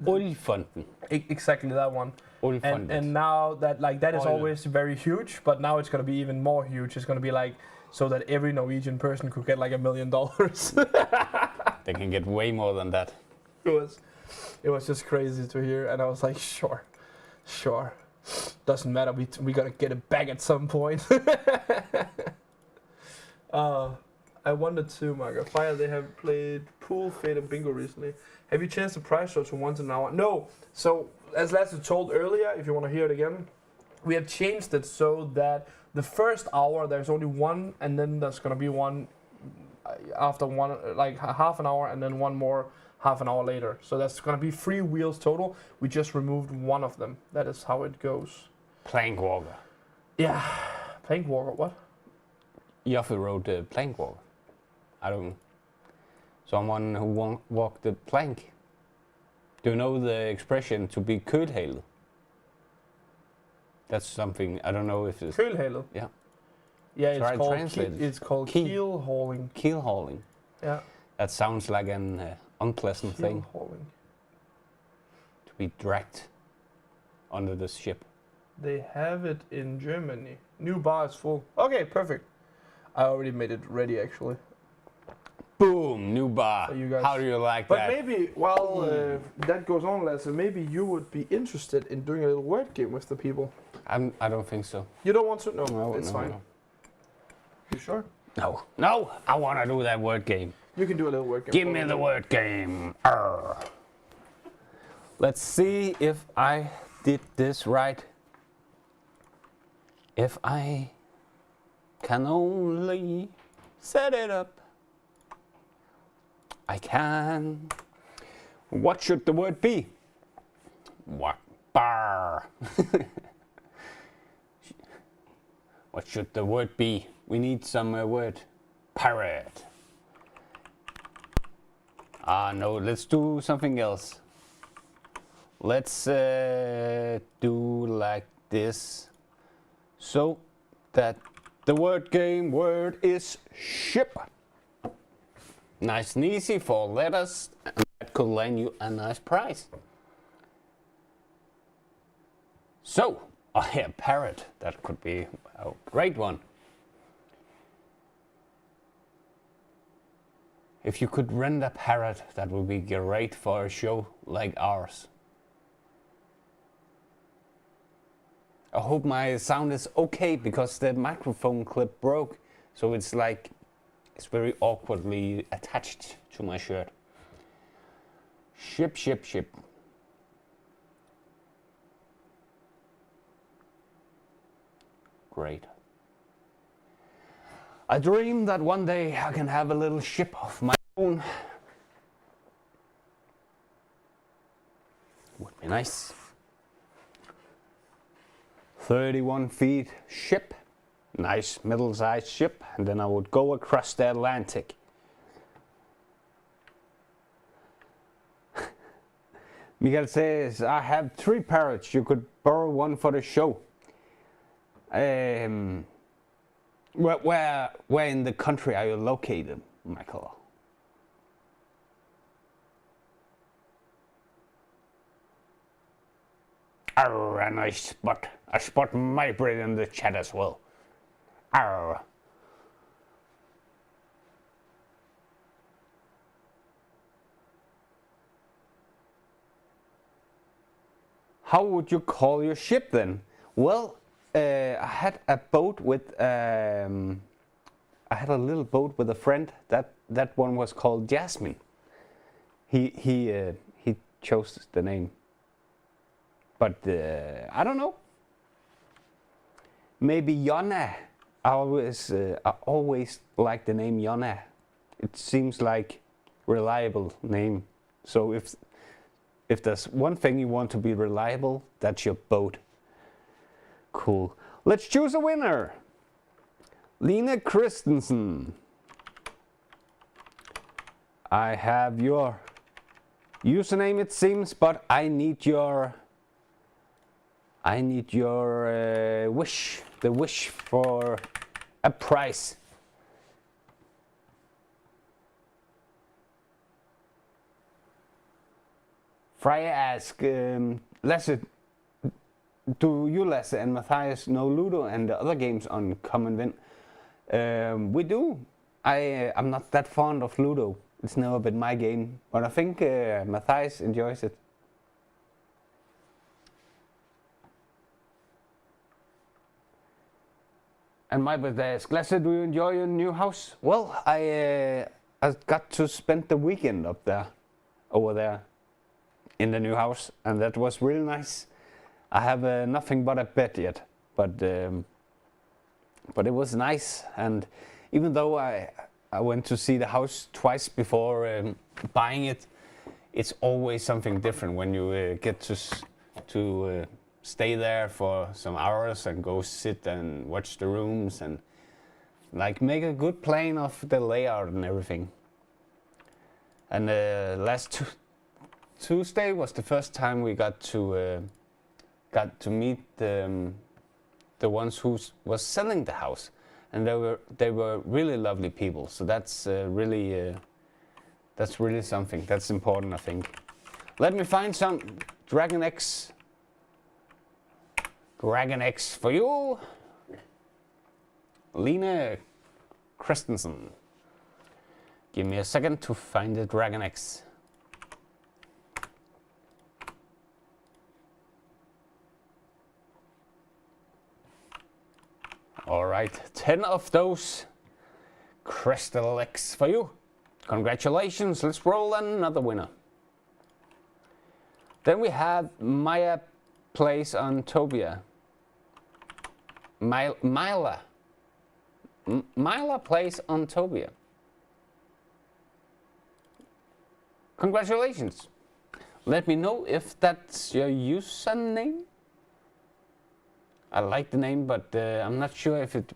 oil fund. Exactly that one. Oil fund. And now that is Oil. always very huge, but now it's gonna be even more huge. It's gonna be like so that every Norwegian person could get like $1 million. They can get way more than that. It was just crazy to hear, and I was like, sure. Doesn't matter. We gotta get it back at some point. I wondered too, Margaret. Fire, they have played pool, fate, and bingo recently. Have you changed the price show to once an hour? No. So, as Lasse told earlier, if you want to hear it again, we have changed it so that the first hour there's only one, and then there's gonna be one after one, like half an hour, and then one more half an hour later. So that's gonna be 3 wheels total. We just removed one of them. That is how it goes. Plank walker. Yeah, plank walker. What? Joffe wrote plank walker. I don't know. Someone who walked the plank. Do you know the expression to be kølhalet? That's something, I don't know if it's... Kølhalet? Yeah. Yeah, it's called keel hauling. Keel hauling. Yeah. That sounds like an unpleasant thing. Keel hauling. To be dragged under the ship. They have it in Germany. New bar is full. Okay, perfect. I already made it ready actually. Boom, new bar. For you guys. How do you like But that? maybe while that goes on, Lasse, maybe you would be interested in doing a little word game with the people. I don't think so. You don't want to? No, No, it's no, fine. no. You sure? No, I want to do that word game. You can do a little word game. Give me the word game. Arr. Let's see if I did this right. If I can only set it up, I can. What should the word be? What bar? What should the word be? We need some word. Pirate. No, let's do something else. Let's do like this. So that the word game word is ship. Nice and easy, 4 letters, and that could land you a nice prize. So, a parrot, that could be a great one. If you could rent a parrot, that would be great for a show like ours. I hope my sound is okay, because the microphone clip broke, so it's like it's very awkwardly attached to my shirt. Ship, ship, ship. Great. I dream that one day I can have a little ship of my own. Would be nice. 31 feet ship, nice middle-sized ship, and then I would go across the Atlantic. Miguel says, I have 3 parrots, you could borrow one for the show. Where in the country are you located, Michael? Arr, and I spot my bread in the chat as well. Arr. How would you call your ship then? Well, I had a boat with I had a little boat with a friend. That one was called Jasmine. He chose the name. But I don't know. Maybe Jonna. I always like the name Jonna. It seems like reliable name. So if there's one thing you want to be reliable, that's your boat. Cool. Let's choose a winner. Lena Christensen. I have your username, it seems, but I need your wish. The wish for a prize. Freya asks, Lasse, do you, Lasse, and Matthias know Ludo and the other games on komogvind? We do. I'm not that fond of Ludo. It's never been my game, but I think Matthias enjoys it. And my birthday asks, Lasse, do you enjoy your new house? Well, I got to spend the weekend over there in the new house, and that was really nice. I have nothing but a bed yet, but it was nice. And even though I went to see the house twice before buying it, it's always something different when you get to stay there for some hours and go sit and watch the rooms and like make a good plan of the layout and everything. And last Tuesday was the first time we got to meet the ones who was selling the house, and they were really lovely people. So that's really something. That's important, I think. Let me find some Dragon X for you, Lena Christensen. Give me a second to find the dragon eggs. Alright, 10 of those crystal eggs for you. Congratulations, let's roll another winner. Then we have Maya plays on Topia. Myla plays on Topia. Congratulations. Let me know if that's your username. I like the name, but I'm not sure if it...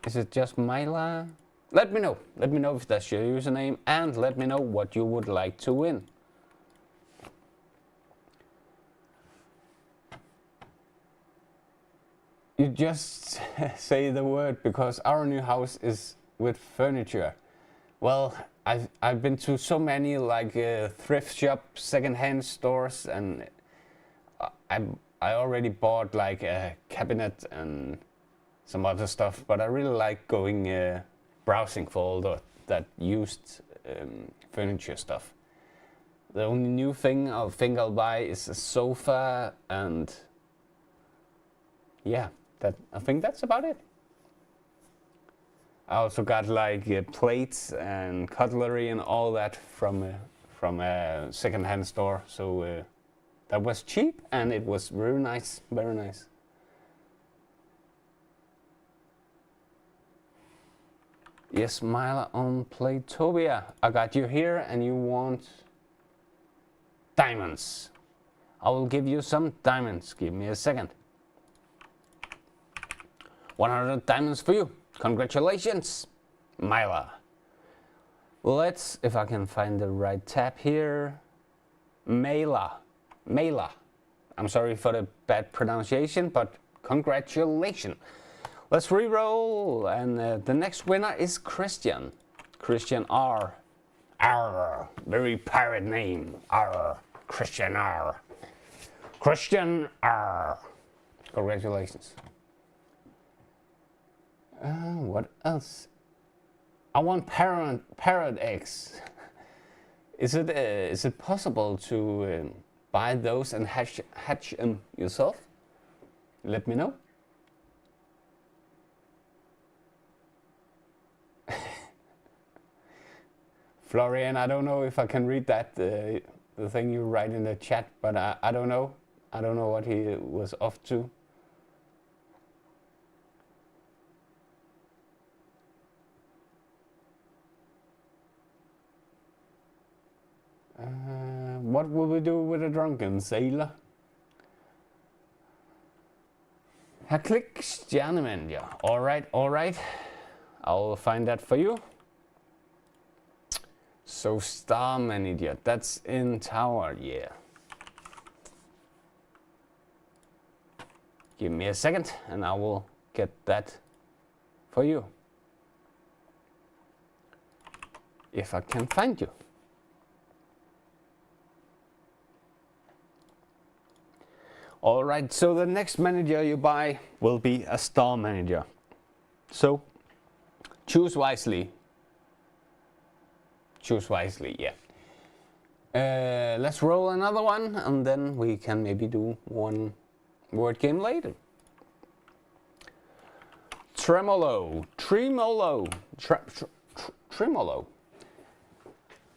Is it just Myla? Let me know. Let me know if that's your username, and let me know what you would like to win. You just say the word because our new house is with furniture. Well, I've been to so many like thrift shops, second-hand stores, and I already bought like a cabinet and some other stuff, but I really like going browsing for all that used furniture stuff. The only new thing I think I'll buy is a sofa, and yeah, I think that's about it. I also got like plates and cutlery and all that from a second-hand store, so that was cheap and it was very nice, very nice. Yes, Myla on Playtopia. I got you here and you want diamonds. I will give you some diamonds. Give me a second. 100 diamonds for you. Congratulations, Myla. Let's, if I can find the right tab here. Myla. I'm sorry for the bad pronunciation, but congratulations. Let's re-roll, and the next winner is Christian. Christian R. R. Very pirate name. R. Christian R. Christian R. Congratulations. What else? I want parrot eggs. Is it possible to buy those and hatch them yourself? Let me know. Florian, I don't know if I can read that, the thing you write in the chat, but I don't know. I don't know what he was off to. What will we do with a drunken sailor? Klik stjernemanager. Alright. I'll find that for you. So star manager, that's in tower, yeah. Give me a second and I will get that for you. If I can find you. Alright, so the next manager you buy will be a star manager. So choose wisely. Choose wisely, yeah. Let's roll another one and then we can maybe do one word game later. Tremolo.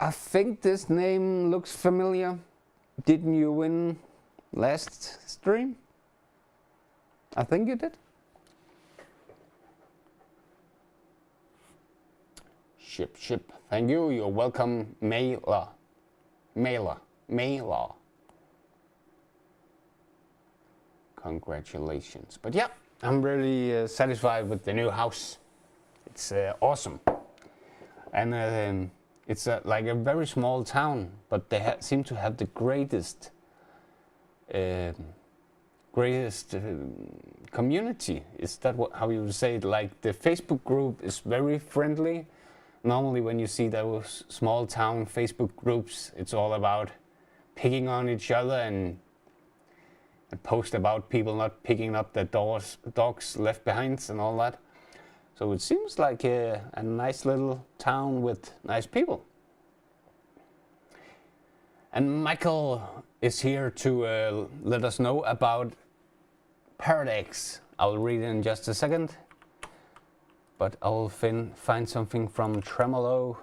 I think this name looks familiar. Didn't you win last stream? I think you did. Ship. Thank you. You're welcome, Mailer. Congratulations. But yeah, I'm really satisfied with the new house. It's awesome. And it's like a very small town, but they seem to have the greatest community. Is that how you would say it? Like the Facebook group is very friendly. Normally when you see those small town Facebook groups, it's all about picking on each other and post about people not picking up their dogs left behind and all that. So it seems like a nice little town with nice people. And Michael is here to let us know about parrot eggs. I'll read it in just a second. But I'll find something from Tremolo.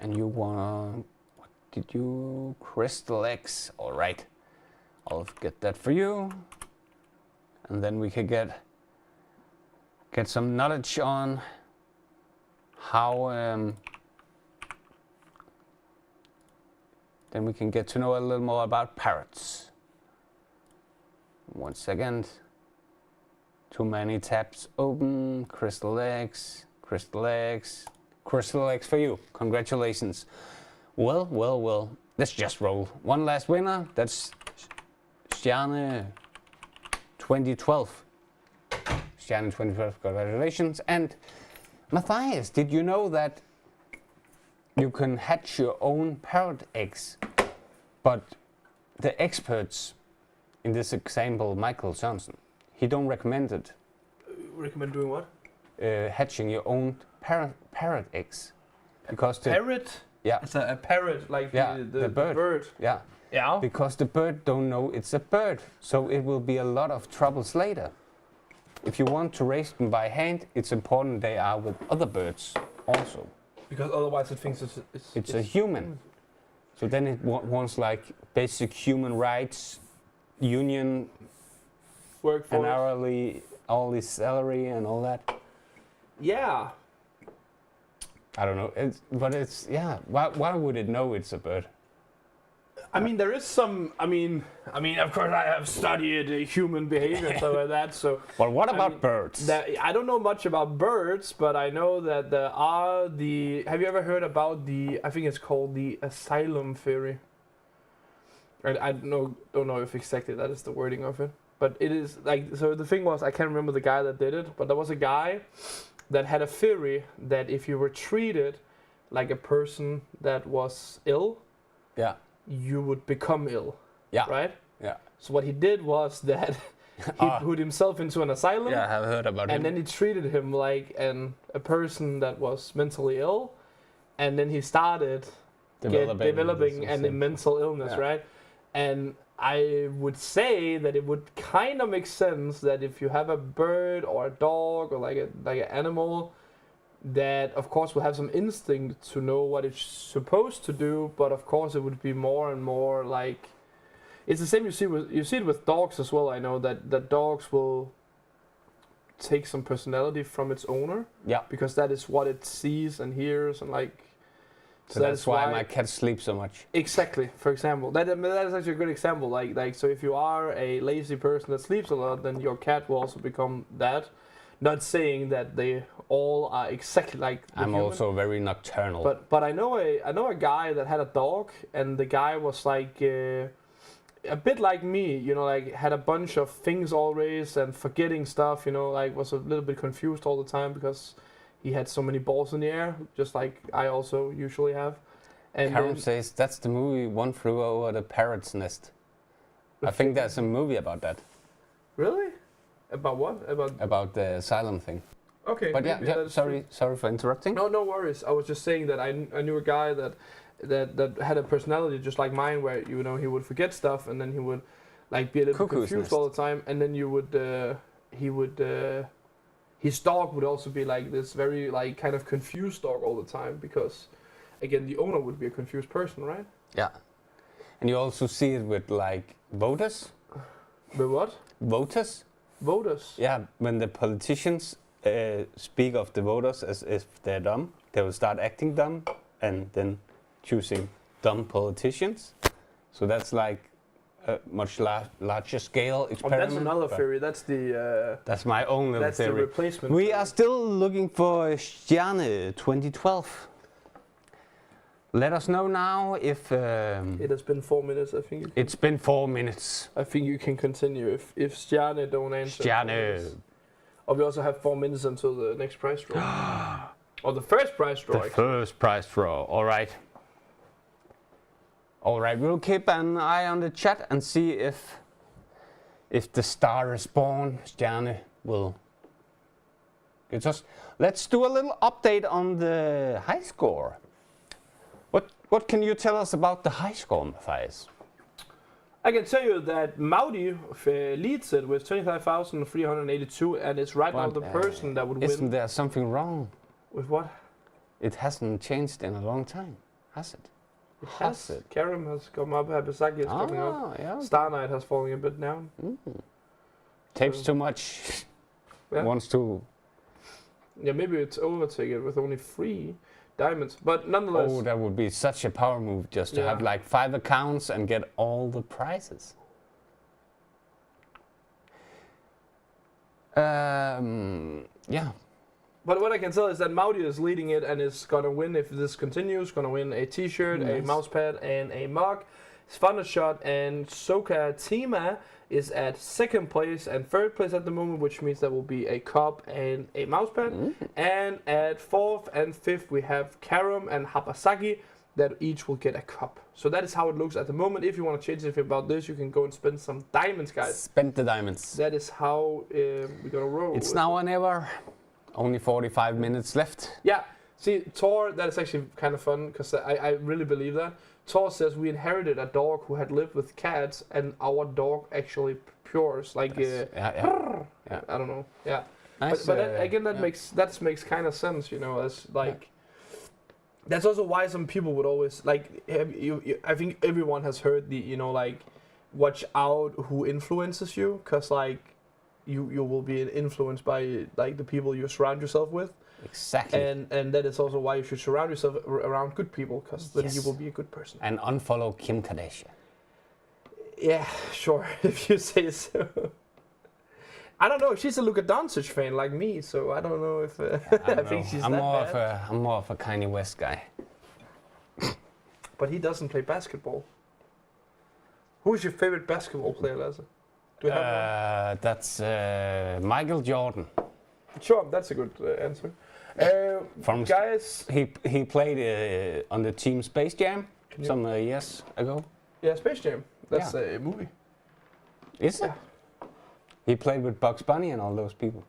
And you want, what did you, crystal eggs, all right. I'll get that for you. And then we can get some knowledge on how, then we can get to know a little more about parrots. 1 second. Too many tabs open, crystal eggs, crystal eggs. Crystal eggs for you. Congratulations. Well. Let's just roll. One last winner. That's Stjerne 2012. Stjerne 2012. Congratulations. And Matthias, did you know that you can hatch your own parrot eggs? But the experts, in this example, Michael Johnson, he don't recommend it. Recommend doing what? Hatching your own parrot eggs, because the Parrot? yeah, It's a parrot, like the bird. Yeah, yeah. because the bird don't know it's a bird, so it will be a lot of troubles later. If you want to raise them by hand, it's important they are with other birds also. Because otherwise it thinks it's a human. So then it wants like basic human rights, union, workforce, an hourly salary and all that. Yeah. I don't know. Yeah. Why would it know it's a bird? I mean, there is some. I mean, of course, I have studied human behavior and stuff like that. So. Well, what about birds? I don't know much about birds, but I know that there are the. Have you ever heard about the? I think it's called the asylum theory. I don't know if exactly that is the wording of it, but it is like. So the thing was, I can't remember the guy that did it, but there was a guy that had a theory that if you were treated like a person that was ill, yeah, you would become ill. Yeah. Right? Yeah. So what he did was that he put himself into an asylum. Yeah, I have heard about it. And then he treated him like a person that was mentally ill. And then he started developing a mental illness, yeah. Right? And I would say that it would kind of make sense that if you have a bird or a dog or like an animal that of course will have some instinct to know what it's supposed to do, but of course it would be more and more like it's the same you see it with dogs as well. I know that dogs will take some personality from its owner. Yeah. Because that is what it sees and hears and like. So that's why my cat sleeps so much. Exactly. For example, that is actually a good example. Like so, if you are a lazy person that sleeps a lot, then your cat will also become that. Not saying that they all are exactly like the I'm human, also very nocturnal. But I know a guy that had a dog, and the guy was like a bit like me, you know, like had a bunch of things always and forgetting stuff, you know, like was a little bit confused all the time because he had so many balls in the air, just like I also usually have. And Karen says that's the movie One Flew Over the Parrot's Nest. I think there's a movie about that. Really? About what? About the asylum thing. Okay. But yeah, sorry for interrupting. No worries. I was just saying that I knew a guy that had a personality just like mine, where you know he would forget stuff and then he would like be a little confused all the time, and then his dog would also be like this very like kind of confused dog all the time because, again, the owner would be a confused person, right? Yeah. And you also see it with like voters. With what? Voters. Voters. Yeah, when the politicians speak of the voters as if they're dumb, they will start acting dumb and then choosing dumb politicians. So that's like a much larger scale experiment. That's another theory. That's the. That's my own little theory. That's the replacement. We are still looking for Stjerne 2012. Let us know now if. It has been 4 minutes, I think. It's been 4 minutes. I think you can continue if Stjerne don't answer. Stjerne. Or we also have 4 minutes until the next prize draw. Or the first prize draw. The first prize draw. All right. All right, we'll keep an eye on the chat and see if the star is born. Stjerne will get us. Let's do a little update on the high score. What can you tell us about the high score, Matthias? I can tell you that Matey leads it with 25,382, and it's right now the person that would win. Isn't there something wrong? With what? It hasn't changed in a long time, has it? It has. Karim has come up, Habasaki is coming up. Yeah. Star Knight has fallen a bit down. Tapes too much. Yeah. Wants to. Yeah, maybe it's overtaken with only 3 diamonds, but nonetheless. Oh, that would be such a power move just to have like 5 accounts and get all the prizes. Yeah. But what I can tell is that Maudi is leading it and is gonna win if this continues. Gonna win a T-shirt, a mousepad, and a mug. Thundershot and Soka Tima is at 2nd place and 3rd place at the moment, which means there will be a cup and a mousepad. And at 4th and 5th we have Karam and Habasaki that each will get a cup. So that is how it looks at the moment. If you want to change anything about this, you can go and spend some diamonds, guys. Spend the diamonds. That is how we're gonna roll. It's now or never. Only 45 minutes left. Yeah. See, Thor, that is actually kind of fun because I really believe that. Thor says we inherited a dog who had lived with cats, and our dog actually pures like. Yeah. I don't know. Yeah. Nice, but again, that makes kind of sense, you know. As like, that's also why some people would always like. I think everyone has heard the, you know, like, watch out who influences you, because like, you will be influenced by like the people you surround yourself with. Exactly. And that is also why you should surround yourself around good people, because then you will be a good person. And unfollow Kim Kardashian. Yeah, sure, if you say so. I don't know. She's a Luka Doncic fan like me, so I don't know if I think she's I'm more bad. of a Kanye West guy. But he doesn't play basketball. Who is your favorite basketball player, Lasse? Do you have one? That's Michael Jordan. Sure, that's a good answer. From guys, he played on the team Space Jam some years ago. Yeah, Space Jam. That's a movie. Is it? He played with Bugs Bunny and all those people.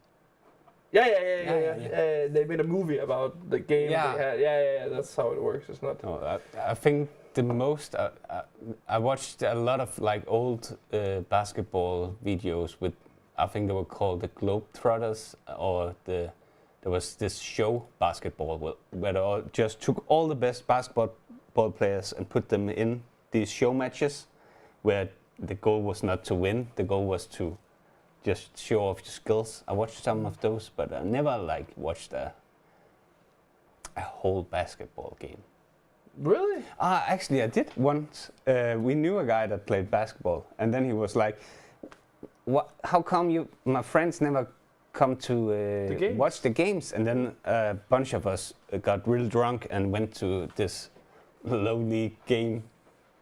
Yeah. They made a movie about the game they had. Yeah. That's how it works. It's not. No, I think the most I watched a lot of like old basketball videos with. I think they were called the Globetrotters, or there was this show basketball where they just took all the best basketball players and put them in these show matches, where the goal was not to win, the goal was to just show off your skills. I watched some of those, but I never like watched a whole basketball game. Really? Actually, I did once. We knew a guy that played basketball, and then he was like, "What? How come my friends never come to watch the games?" And then a bunch of us got real drunk and went to this low league game,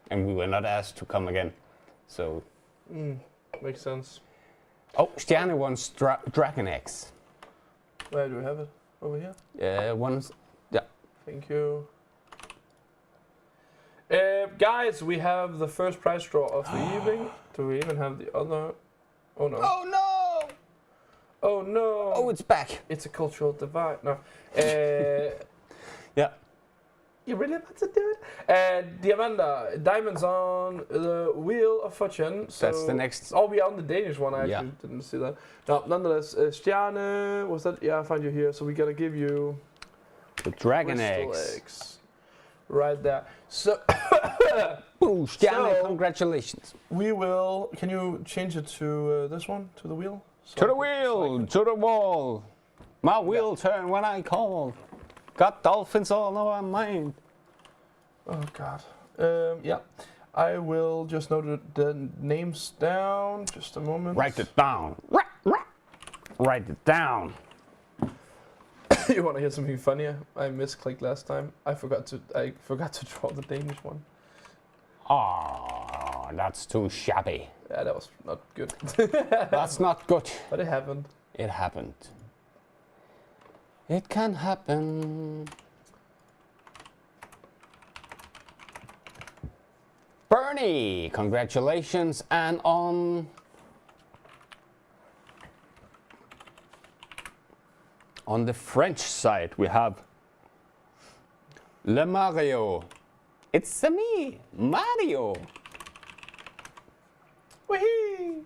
and we were not asked to come again. So makes sense. Oh, Stjerne wants Dragon Eggs. Where do we have it? Over here? Yeah. Thank you. Guys, we have the first prize draw of the evening. Do we even have the other? Oh no. Oh no! Oh no! Oh, it's back. It's a cultural divide. No. Yeah. You really want to do it? Diamanda, diamonds on the wheel of fortune. So that's the next. Oh, we are on the Danish one. I actually didn't see that. No, nonetheless, Stjerne, was that? Yeah, I found you here. So we gotta give you the dragon eggs. Right there. So, ooh, Stjerne, congratulations. We will. Can you change it to this one, to the wheel? So to the wheel, to the wall. My wheel turn when I call. Got dolphins all over my mind. Oh God. Yeah. I will just note the names down. Just a moment. Write it down. Write it down. You want to hear something funnier? I misclicked last time. I forgot to draw the Danish one. Oh, that's too shabby. Yeah, that was not good. That's not good. But it happened. It happened. It can happen. Bernie, congratulations. And on the French side, we have Le Mario. It's me, Mario. Whee!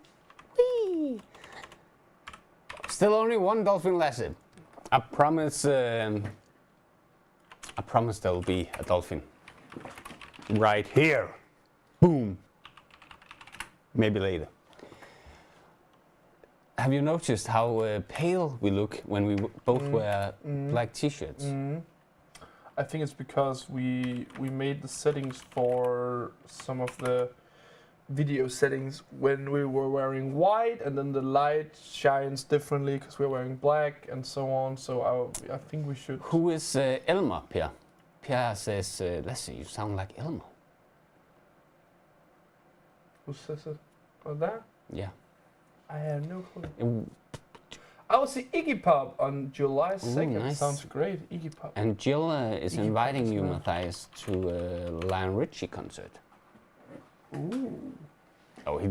Whee! Still only one dolphin lesson. I promise there'll be a dolphin. Right here. Boom. Maybe later. Have you noticed how pale we look when we both wear black t-shirts? I think it's because we made the settings for some of the video settings when we were wearing white, and then the light shines differently because we're wearing black and so on. So I think we should. Who is Elmer, Pierre? Pierre says, Lasse, you sound like Elmer. Who says it? Oh, that? Yeah. I have no clue. I will see Iggy Pop on July 2nd. Nice. Sounds great, Iggy Pop. And Jill is Iggy inviting Pop you, is Matthias, to a Lionel Richie concert. Ooh. Oh,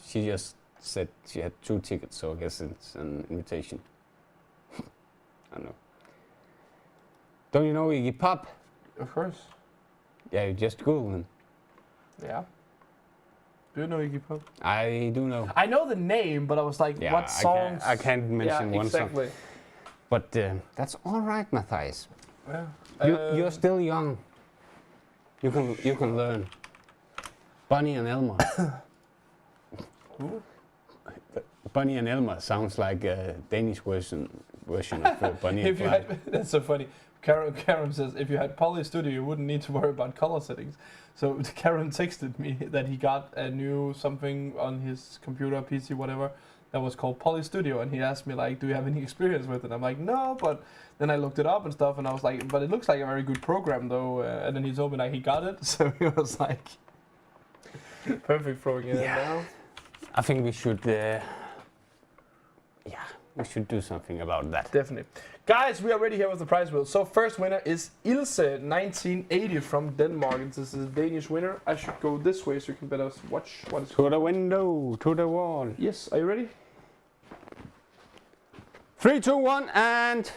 she just said she had 2 tickets, so I guess it's an invitation. I don't know. Don't you know Iggy Pop? Of course. Yeah, you just Google him. Yeah. Do you know Iggy Pop? I do know. I know the name, but I was like, Yeah, what songs? I can't mention one song. exactly. But that's all right, Matthias. Yeah. You're still young. You can learn. Bunny and Elmer. Who? Bunny and Elmer sounds like a Danish version of Bunny and Clyde. That's so funny. Karen says, if you had Poly Studio, you wouldn't need to worry about color settings. So Karen texted me that he got a new something on his computer, PC, whatever, that was called Poly Studio, and he asked me like, do you have any experience with it? I'm like, no, but then I looked it up and stuff, and I was like, but it looks like a very good program though. And then he told me like he got it, so he was like, perfect throwing it in now. I think we should, we should do something about that. Definitely. Guys, we are ready here with the prize wheel. So first winner is Ilse 1980 from Denmark. This is a Danish winner. I should go this way so you can better watch what is To the window, to the wall. Yes, are you ready? 3, 2, 1, and...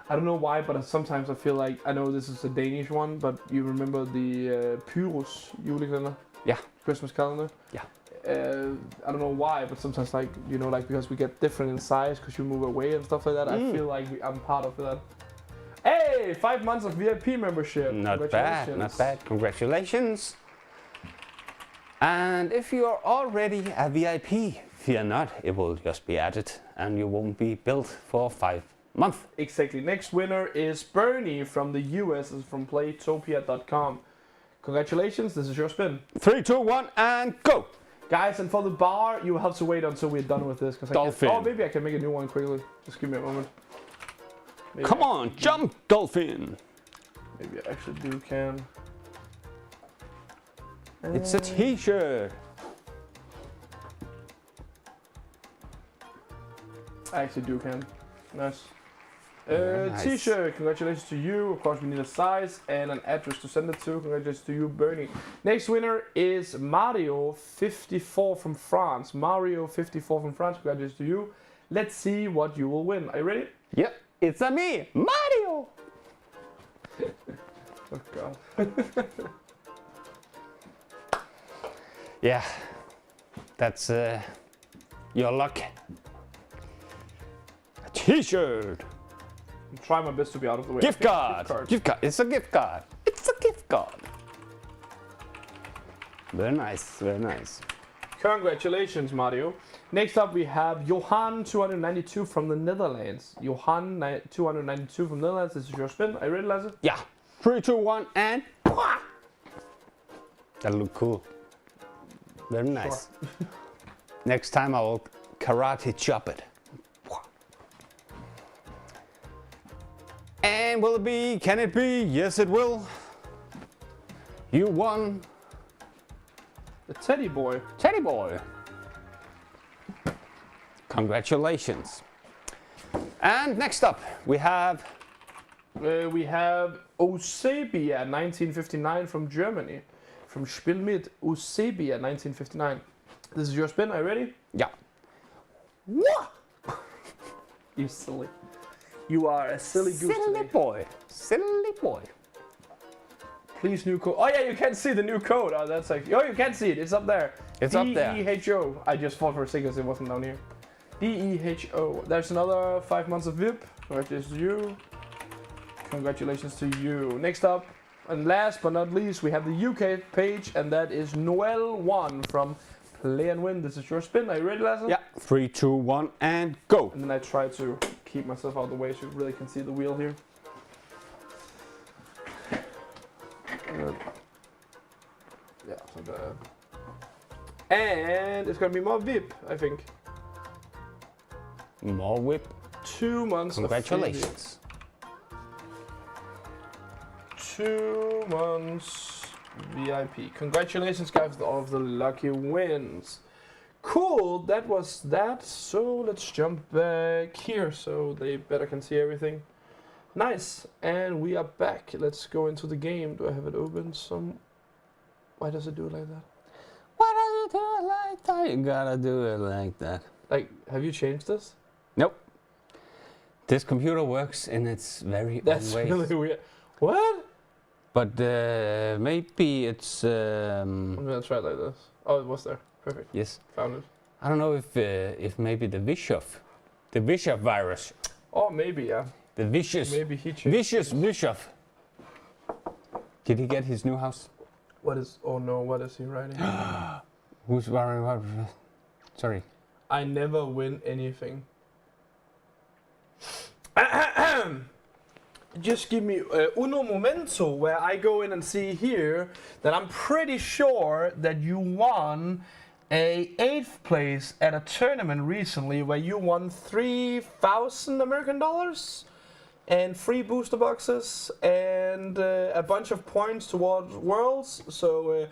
I don't know why, but sometimes I feel like, I know this is a Danish one, but you remember the Pyrus julekalender? Yeah. Christmas calendar? Yeah. I don't know why, but sometimes like, you know, like because we get different in size because you move away and stuff like that, I feel like I'm part of that. Hey, 5 months of VIP membership. Not bad, not bad. Congratulations. And if you are already a VIP, fear not, it will just be added and you won't be billed for 5 months. Exactly. Next winner is Bernie from the US, is from Playtopia.com. Congratulations, this is your spin. 3, 2, 1, and go! Guys, and for the bar, you will have to wait until we're done with this. Dolphin. Oh, maybe I can make a new one quickly. Just give me a moment. Maybe Come on, jump, dolphin! Maybe I actually do can. It's a t-shirt. I actually do can. Nice. Nice. T-shirt, congratulations to you. Of course, we need a size and an address to send it to. Congratulations to you, Bernie. Next winner is Mario 54 from France. Mario 54 from France, congratulations to you. Let's see what you will win. Are you ready? Yep, it's a me, Mario! Oh, God. Yeah, that's your luck. A t-shirt. I'll try my best to be out of the way. Gift card. Gift card. It's a gift card. It's a gift card. Very nice. Very nice. Congratulations, Mario. Next up, we have Johan 292 from the Netherlands. Johan 292 from the Netherlands. This is your spin. Are you ready, Lasse? Yeah. 3, 2, 1, and... That look cool. Very nice. Sure. Next time I will karate chop it. And will it be? Can it be? Yes, it will. You won. The Teddy Boy. Teddy Boy. Congratulations. And next up, we have Eusebia 1959 from Germany. from Spiel mit Eusebia 1959. This is your spin. Are you ready? Yeah. You silly. You are a silly goose Silly today. boy. Silly boy. Please new code. Oh yeah, you can't see the new code. Oh, that's like. Oh, you can see it. It's up there. It's up there. DEHO. I just thought for a second it wasn't down here. DEHO. There's another 5 months of VIP. Congratulations to you. Congratulations to you. Next up, and last but not least, we have the UK page, and that is Noel1 from Play and Win. This is your spin. Are you ready, Lasse? Yeah. 3, 2, 1, and go. And then I try to keep myself out of the way so you really can see the wheel here. Yeah, so and it's gonna be more VIP, I think. More whip. 2 months. Congratulations. Of 2 months VIP. Congratulations, guys, with all of the lucky wins. Cool, that was that. So let's jump back here so they better can see everything. Nice, and we are back. Let's go into the game. Do I have it open? Why does it do it like that? Why do you do it like that? You gotta do it like that. Like, have you changed this? Nope. This computer works in its very That's own ways. really weird. What? But maybe it's. I'm gonna try it like this. Oh, it was there. Perfect. Yes. Found it. I don't know if maybe the Vicious virus, Oh, maybe, yeah. the vicious Maybe he changed. vicious Bishop. Did he get his new house? What is? Oh no! What is he writing? Who's wearing what? Sorry. I never win anything. Just give me uno momento where I go in and see here that I'm pretty sure that you won a 8th place at a tournament recently where you won 3,000 American dollars and free booster boxes and a bunch of points towards worlds. So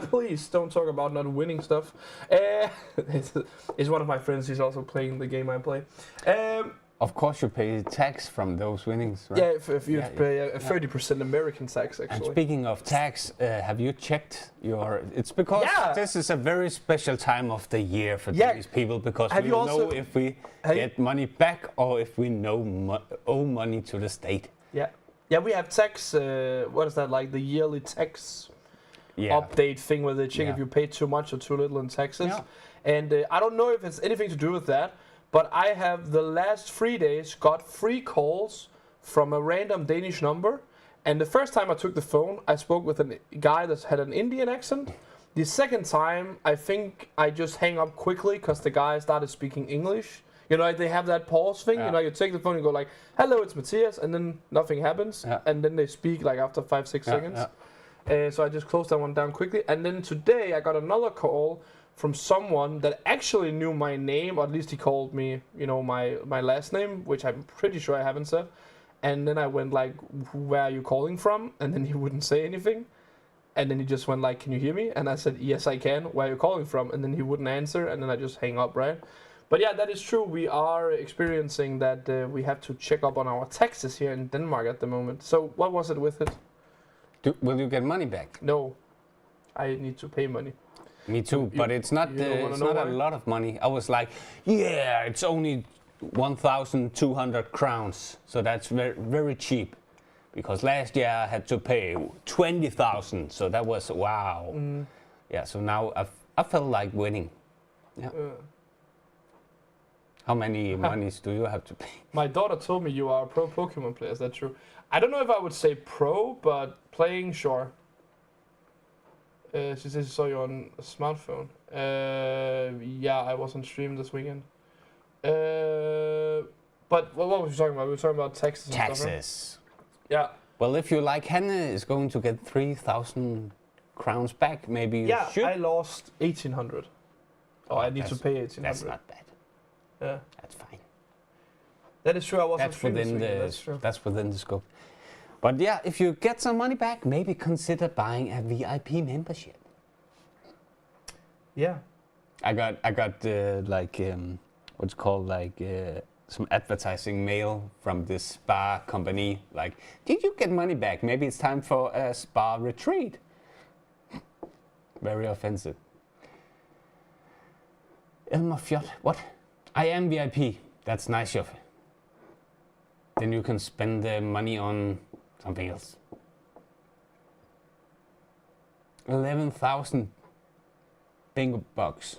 please don't talk about not winning stuff. It's one of my friends. He's also playing the game I play. Of course, you pay tax from those winnings, right? Yeah, if you pay a 30% American tax, And actually. speaking of tax, have you checked your? It's because Yeah. this is a very special time of the year for Yeah. these people because Have we you know also- if we have you- get money back or if we owe money to the state. Yeah, we have tax. What is that like? The yearly tax Yeah. update thing where they check Yeah. if you paid too much or too little in taxes. Yeah. And I don't know if it's anything to do with that, but I have the last 3 days got free calls from a random Danish number. And the first time I took the phone, I spoke with a guy that had an Indian accent. The second time, I think I just hang up quickly because the guy started speaking English. You know, like they have that pause thing. Yeah. You know, you take the phone and go like, "Hello, it's Matthias," and then nothing happens. Yeah. And then they speak like after 5-6 Yeah, seconds. So I just closed that one down quickly. And then today I got another call from someone that actually knew my name, or at least he called me, you know, my last name, which I'm pretty sure I haven't said. And then I went like, "Where are you calling from?" And then he wouldn't say anything. And then he just went like, "Can you hear me?" And I said, "Yes, I can. Where are you calling from?" And then he wouldn't answer, and then I just hang up, right? But yeah, that is true. We are experiencing that we have to check up on our taxes here in Denmark at the moment. So what was it with it? Will you get money back? No, I need to pay money. Me too, but it's not. you don't wanna It's know not a why? lot of money. I was like, yeah, it's only 1,200 crowns, so that's very very cheap. Because last year I had to pay 20,000, so that was wow. Yeah, so now I felt like winning. Yeah. How many monies do you have to pay? My daughter told me you are a pro Pokemon player. Is that true? I don't know if I would say pro, but playing, sure. She says she saw you on a smartphone. Yeah, I was on stream this weekend. But what was we talking about? We were talking about taxes and stuff, right? Taxes. Yeah. Well, if you like Hannah is going to get 3,000 crowns back, maybe you Yeah, should. I lost 1,800. Oh, I need to That's- pay 1,800. That's not bad. Yeah. That's fine. That is true. I was on That's stream this within weekend. the That's true. that's within the scope. But yeah, if you get some money back, maybe consider buying a VIP membership. Yeah. I got what's called some advertising mail from this spa company. Like, did you get money back? Maybe it's time for a spa retreat. Very offensive. Elmer Fjord, what? I am VIP. That's nice of you. Then you can spend the money on something else. 11,000 bingo bucks.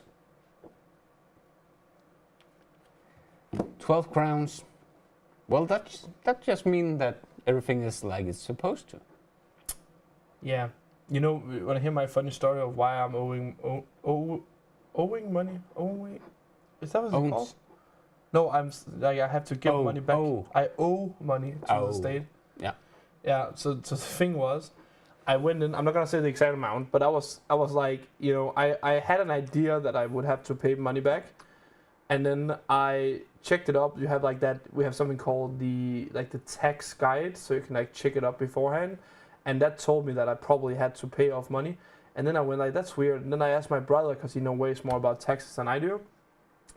12 crowns. Well, that just means that everything is like it's supposed to. Yeah. You know, you want to hear my funny story of why I'm owing money? Is that what it's called? No, I have to give money back. I owe money to the state. Yeah. Yeah. So the thing was, I went in. I'm not gonna say the exact amount, but I was like, you know, I had an idea that I would have to pay money back, and then I checked it up. You have like that. We have something called the tax guide, so you can like check it up beforehand, and that told me that I probably had to pay off money. And then I went like, that's weird. And then I asked my brother, because he knows way more about taxes than I do.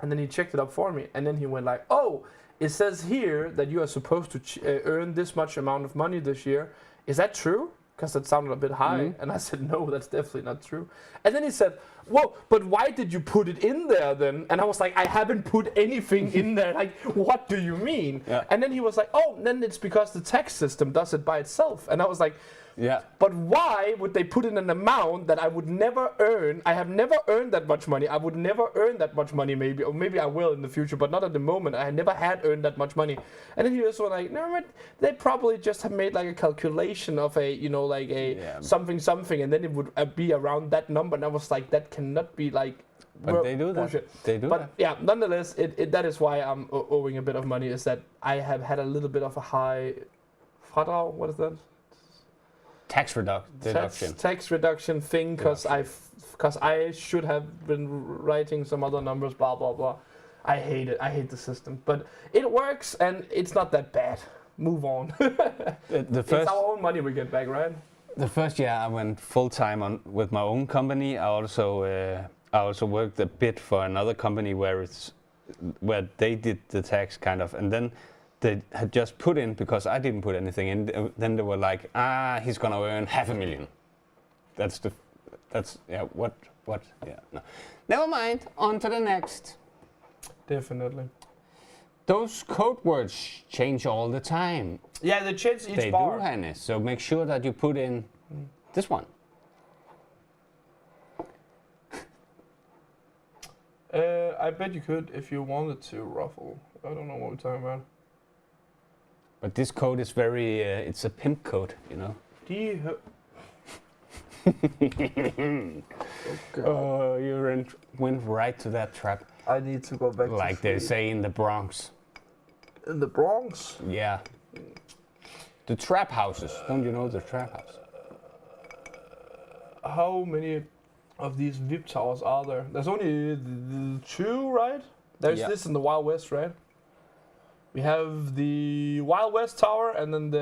And then he checked it up for me. And then he went like, oh, it says here that you are supposed to earn this much amount of money this year. Is that true? Because that sounded a bit high. Mm-hmm. And I said, no, that's definitely not true. And then he said, whoa, but why did you put it in there then? And I was like, I haven't put anything in there. Like, what do you mean? Yeah. And then he was like, oh, then it's because the tax system does it by itself. And I was like, yeah. But why would they put in an amount that I would never earn? I have never earned that much money. I would never earn that much money maybe. Or maybe I will in the future, but not at the moment. I never had earned that much money. And then he was like, no, they probably just have made like a calculation of a, you know, like a something, and then it would be around that number. And I was like, that cannot be like... But they do bullshit. That. They do but that. Yeah, nonetheless, that is why I'm owing a bit of money, is that I have had a little bit of a high... Fradrag, what is that? Tax reduction. Tax reduction thing, because I should have been writing some other numbers, blah blah blah. I hate it. I hate the system, but it works and it's not that bad. Move on. It's our own money we get back, right? The first year I went full time with my own company. I also worked a bit for another company where they did the tax kind of, and then they had just put in, because I didn't put anything in, then they were like, he's gonna earn 500,000. What? Yeah, no. Never mind, on to the next. Definitely. Those code words change all the time. Yeah, they change each bar. They do, Hannes, so make sure that you put in this one. I bet you could if you wanted to, Ruffle. I don't know what we're talking about. But this code is very, it's a pimp code, you know. Oh, you went right to that trap. I need to go back like they say in the Bronx. In the Bronx? Yeah. The trap houses. Don't you know the trap house? How many of these VIP towers are there? There's only the 2, right? There's this in the Wild West, right? We have the Wild West Tower, and then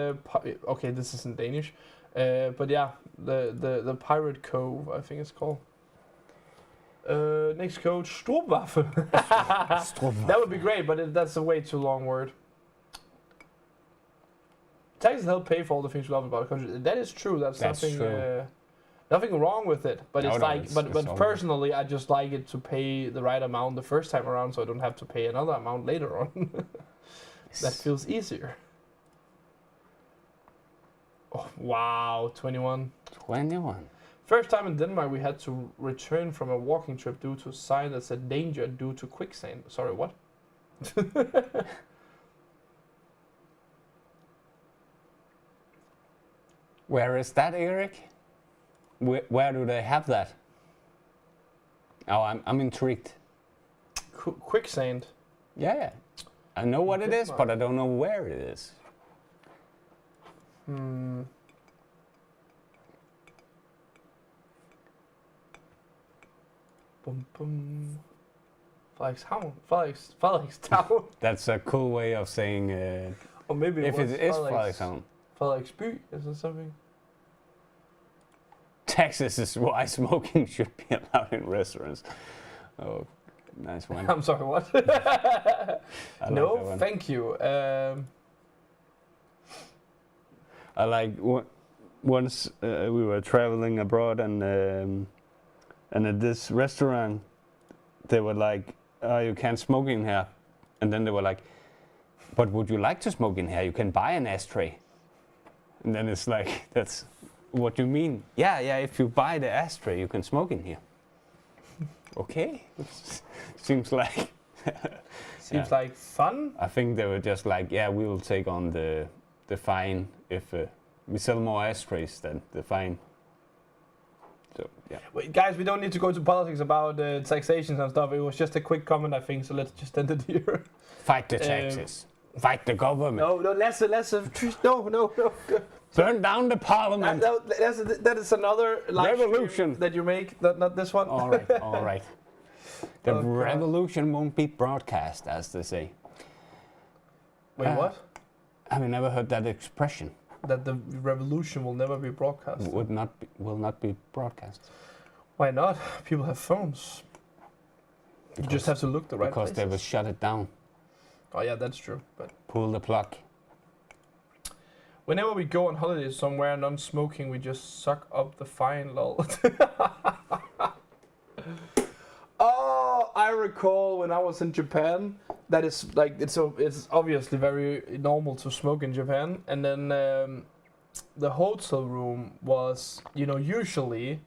okay, this is in Danish, but yeah, the Pirate Cove, I think it's called. Next code, Sturmwaffe. That would be great, but that's a way too long word. Taxes help pay for all the things we love about the country. That is true. That's nothing wrong with it. But but personally, I just like it to pay the right amount the first time around, so I don't have to pay another amount later on. That feels easier. Oh, wow, 21. 21. First time in Denmark, we had to return from a walking trip due to a sign that said danger due to quicksand. Sorry, what? Where is that, Eric? Where do they have that? Oh, I'm intrigued. Quicksand? Yeah. I know what it is, but I don't know where it is. Frederikshavn. That's a cool way of saying or maybe if it is Frederikshavn. Frederiksby, is it something? Texas is why smoking should be allowed in restaurants. Oh, nice one. I'm sorry, what? No, thank you. I like once we were traveling abroad, and And at this restaurant, they were like, you can't smoke in here. And then they were like, but would you like to smoke in here? You can buy an ashtray. And then it's like, that's what you mean? Yeah, if you buy the ashtray, you can smoke in here. Okay. Seems like... Seems like fun. I think they were just like, yeah, we will take on the fine if we sell more ashtrays than the fine. So, yeah. Wait, guys, we don't need to go to politics about taxations and stuff. It was just a quick comment, I think, so let's just end it here. Fight the taxes. Fight the government. No, no. Burn down the parliament. That is another revolution that you make, not this one. All right. The Oh, revolution won't be broadcast, as they say. Wait, what? Have you never heard that expression? That the revolution will never be broadcast. Will not be broadcast. Why not? People have phones. You just have to look the right Because places. they will shut it down. Oh yeah, that's true. But Pull the plug. whenever we go on holidays somewhere non-smoking, we just suck up the fine, lol. Oh, I recall when I was in Japan. That is like it's obviously very normal to smoke in Japan, and then the hotel room was, usually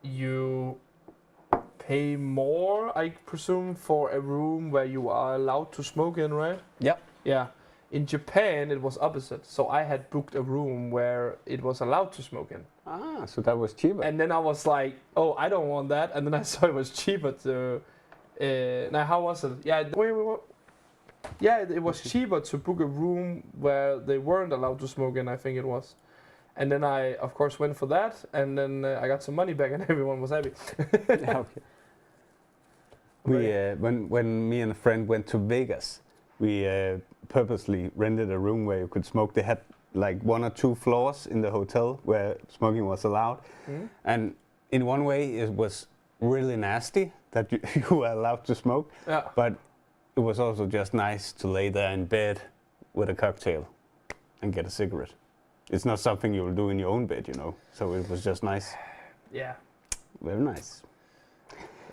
you pay more, I presume, for a room where you are allowed to smoke in, right? Yep. Yeah. In Japan, it was opposite. So I had booked a room where it was allowed to smoke in. Ah, so that was cheaper. And then I was like, oh, I don't want that. And then I saw it was cheaper to... now, how was it? Yeah, it was cheaper to book a room where they weren't allowed to smoke in, I think it was. And then I, of course, went for that. And then I got some money back and everyone was happy. Yeah, okay. We when me and a friend went to Vegas, we purposely rented a room where you could smoke. They had like 1 or 2 floors in the hotel where smoking was allowed. Mm-hmm. And in one way it was really nasty that you were allowed to smoke. Yeah. But it was also just nice to lay there in bed with a cocktail and get a cigarette. It's not something you will do in your own bed, So it was just nice. Yeah. Very nice.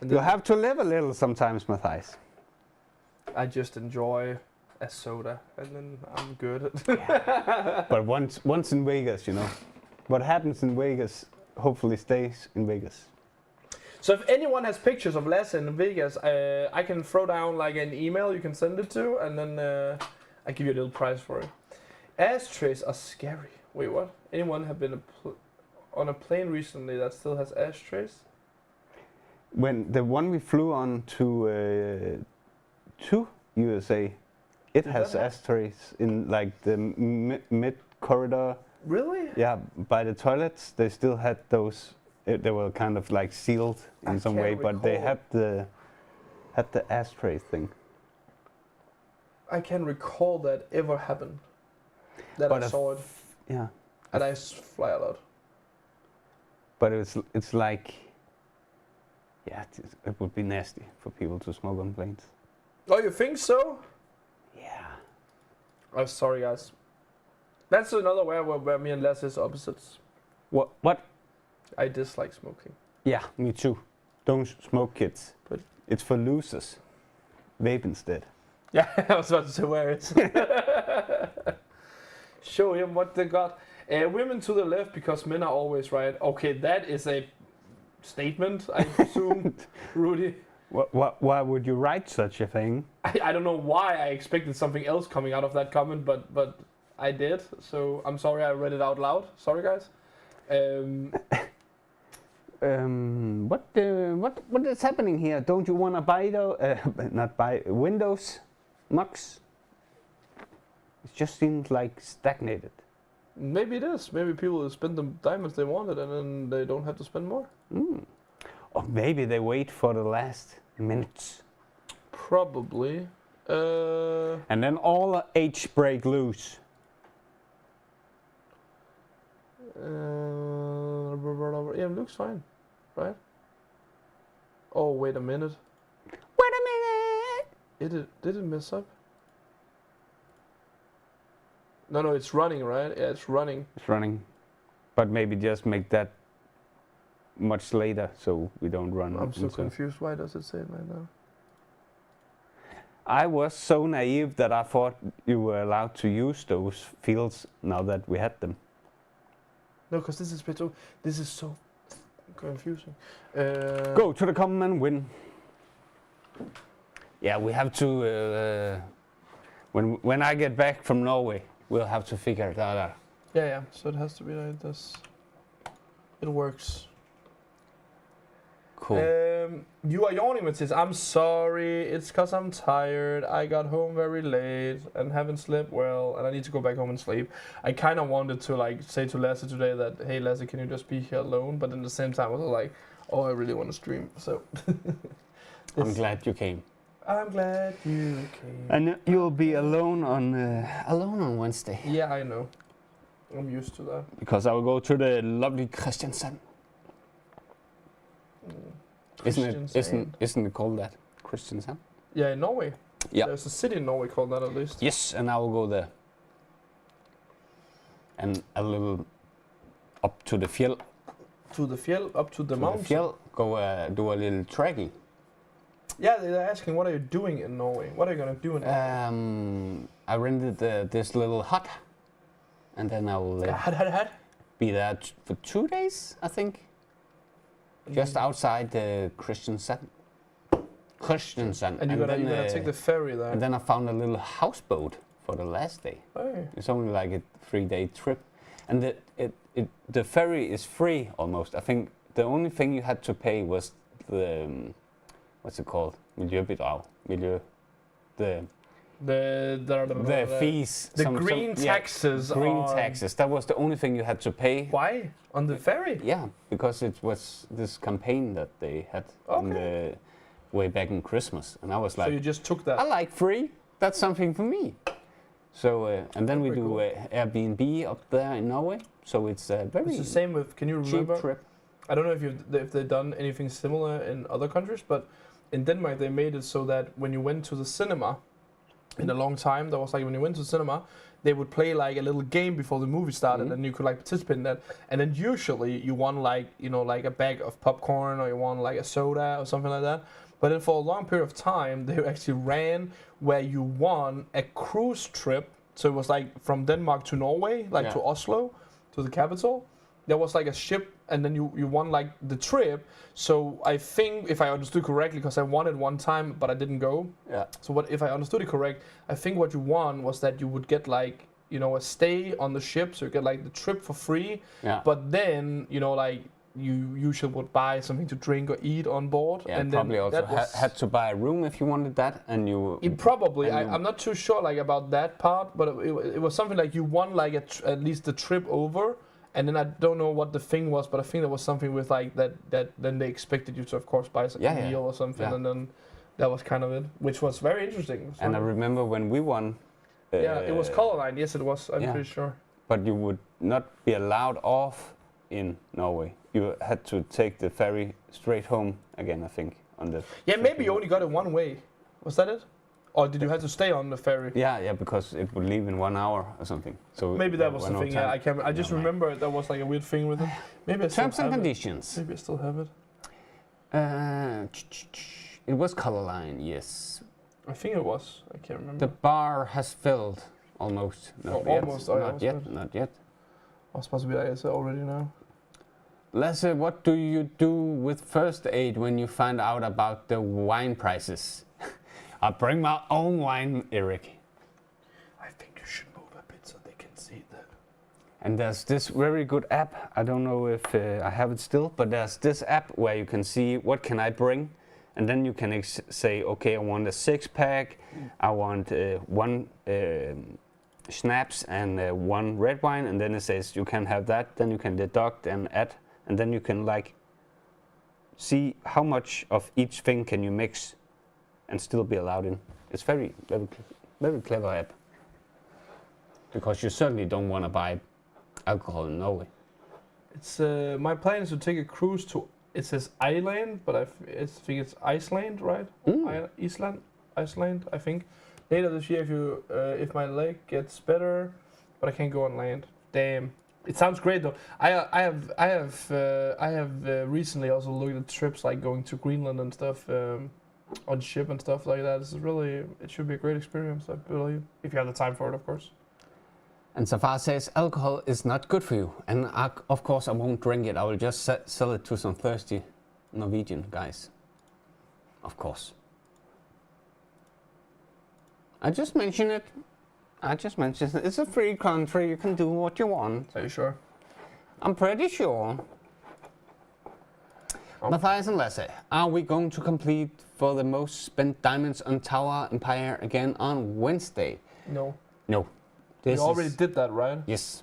And You then have to live a little sometimes, Matthias. I just enjoy a soda and then I'm good. But once in Vegas, what happens in Vegas hopefully stays in Vegas. So if anyone has pictures of Les in Vegas, I can throw down like an email you can send it to, and then I give you a little prize for it. Ashtrays are scary. Wait, what? Anyone have been on a plane recently that still has ashtrays? When the one we flew on to USA, it Did has that have- ashtrays in like the mid corridor. Really? Yeah, by the toilets they still had those. They were kind of like sealed in I some way, can't but they recall. had the ashtray thing. I can recall that ever happened. That But I saw it, Yeah, and I fly a lot. but it's like, yeah, it would be nasty for people to smoke on planes. Oh, you think so? Yeah. I'm sorry, guys. That's another way where me and Les is opposites. What? I dislike smoking. Yeah, me too. Don't smoke, kids. But- It's for losers. Vape instead. Yeah, I was about to say where it's. Show him what they got. Women to the left because men are always right. Okay, that is a statement, I presume, Rudy. Why would you write such a thing? I don't know why I expected something else coming out of that comment, but I did. So I'm sorry I read it out loud. Sorry, guys. What is happening here? Don't you want to buy not buy Windows, Max? It just seems like stagnated. Maybe it is. Maybe people will spend the diamonds they wanted and then they don't have to spend more. Or maybe they wait for the last minutes. Probably. And then all H break loose. Yeah, it looks fine, right? Oh, wait a minute. Wait a minute! Did it mess up? No, it's running, right? Yeah, it's running. It's running. But maybe just make that much later, so we don't run. I'm so into- confused. Why does it say it like that? I was so naive that I thought you were allowed to use those fields now that we had them. No, because this is Playtopia. This is so confusing. Go to the common and win. Yeah, we have to. When I get back from Norway, we'll have to figure that out. Yeah. So it has to be like this. It works. Cool. You are yawning, Mathis. I'm sorry. It's because I'm tired. I got home very late and haven't slept well, and I need to go back home and sleep. I kind of wanted to like say to Lasse today that, hey Lasse, can you just be here alone? But at the same time, I was like, oh, I really want to stream. So I'm glad you came. I'm glad you came. And you'll be alone on Wednesday. Yeah, I know. I'm used to that. Because I will go to the lovely Kristiansand. Isn't it called that? Kristiansand? Yeah, in Norway. Yeah. There's a city in Norway called that at least. Yes, and I will go there. And a little up to the fjell. To the fjell, up to the mountain. The fjell, go do a little trekking. Yeah, they're asking, what are you doing in Norway? What are you gonna do in Norway? I rented this little hut, and then I will be there for 2 days, I think. Just outside the Kristiansand. And you're gonna take the ferry there. And then I found a little houseboat for the last day. Hey. It's only like a 3-day trip, and the ferry is free almost. I think the only thing you had to pay was the what's it called? Miljøbidrag. The fees. The green taxes. Green taxes. That was the only thing you had to pay. Why? On the ferry? Yeah, because it was this campaign that they had on the way back in Christmas, and I was like, so you just took that? I like free. That's something for me. So and then we do cool. Airbnb up there in Norway. So it's a very It's the same with. Can you cheap remember? trip. I don't know if they've done anything similar in other countries, but in Denmark they made it so that when you went to the cinema, in a long time, there was like when you went to the cinema, they would play like a little game before the movie started, and you could like participate in that. And then usually you won like like a bag of popcorn, or you won like a soda or something like that. But then for a long period of time, they actually ran where you won a cruise trip. So it was like from Denmark to Norway, like to Oslo, to the capital. There was like a ship, and then you won like the trip. So I think, if I understood correctly, because I won it one time, but I didn't go. Yeah. So what if I understood it correct? I think what you won was that you would get like a stay on the ship, so you get like the trip for free. Yeah. But then like you usually would buy something to drink or eat on board. Yeah, and probably then also that had to buy a room if you wanted that, and you. It probably. and I'm not too sure like about that part, but it was something like you won like at least the trip over. And then I don't know what the thing was, but I think there was something with like that then they expected you to, of course, buy a meal or something, and then that was kind of it, which was very interesting. So and I remember when we won. It was color line. Yes, it was. I'm pretty sure. But you would not be allowed off in Norway. You had to take the ferry straight home again, I think. Maybe you only got it one way. Was that it? Or did you have to stay on the ferry? Yeah, because it would leave in 1 hour or something. So maybe that was the thing. Yeah, I just remember there was like a weird thing with it. Maybe I still terms and conditions. Maybe I still have it. It was color line, yes. I think it was. I can't remember. The bar has filled almost. Not yet. I was supposed to be like I said already now. Lasse, what do you do with first aid when you find out about the wine prices? I bring my own wine, Eric. I think you should move a bit so they can see that. And there's this very good app. I don't know if I have it still, but there's this app where you can see what can I bring, and then you can say, okay, I want a 6-pack, I want 1 schnapps and 1 red wine, and then it says you can have that. Then you can deduct and add, and then you can like see how much of each thing can you mix and still be allowed in. It's very, very, very clever app. Because you certainly don't want to buy alcohol in Norway. It's my plan is to take a cruise to. It says Iceland, but I think it's Iceland, right? Iceland, I think. Later this year, if my leg gets better, but I can't go on land. Damn. It sounds great though. I have recently also looked at trips like going to Greenland and stuff on ship and stuff like that. This is really, it should be a great experience, I believe, if you have the time for it, of course. And Safar says alcohol is not good for you, and of course I won't drink it. I will just sell it to some thirsty Norwegian guys. Of course. I just mention it. It's a free country. You can do what you want. Are you sure? I'm pretty sure. Matthias and Lasse, are we going to complete for the most spent diamonds on Tower Empire again on Wednesday? No. No. We already did that, right? Yes.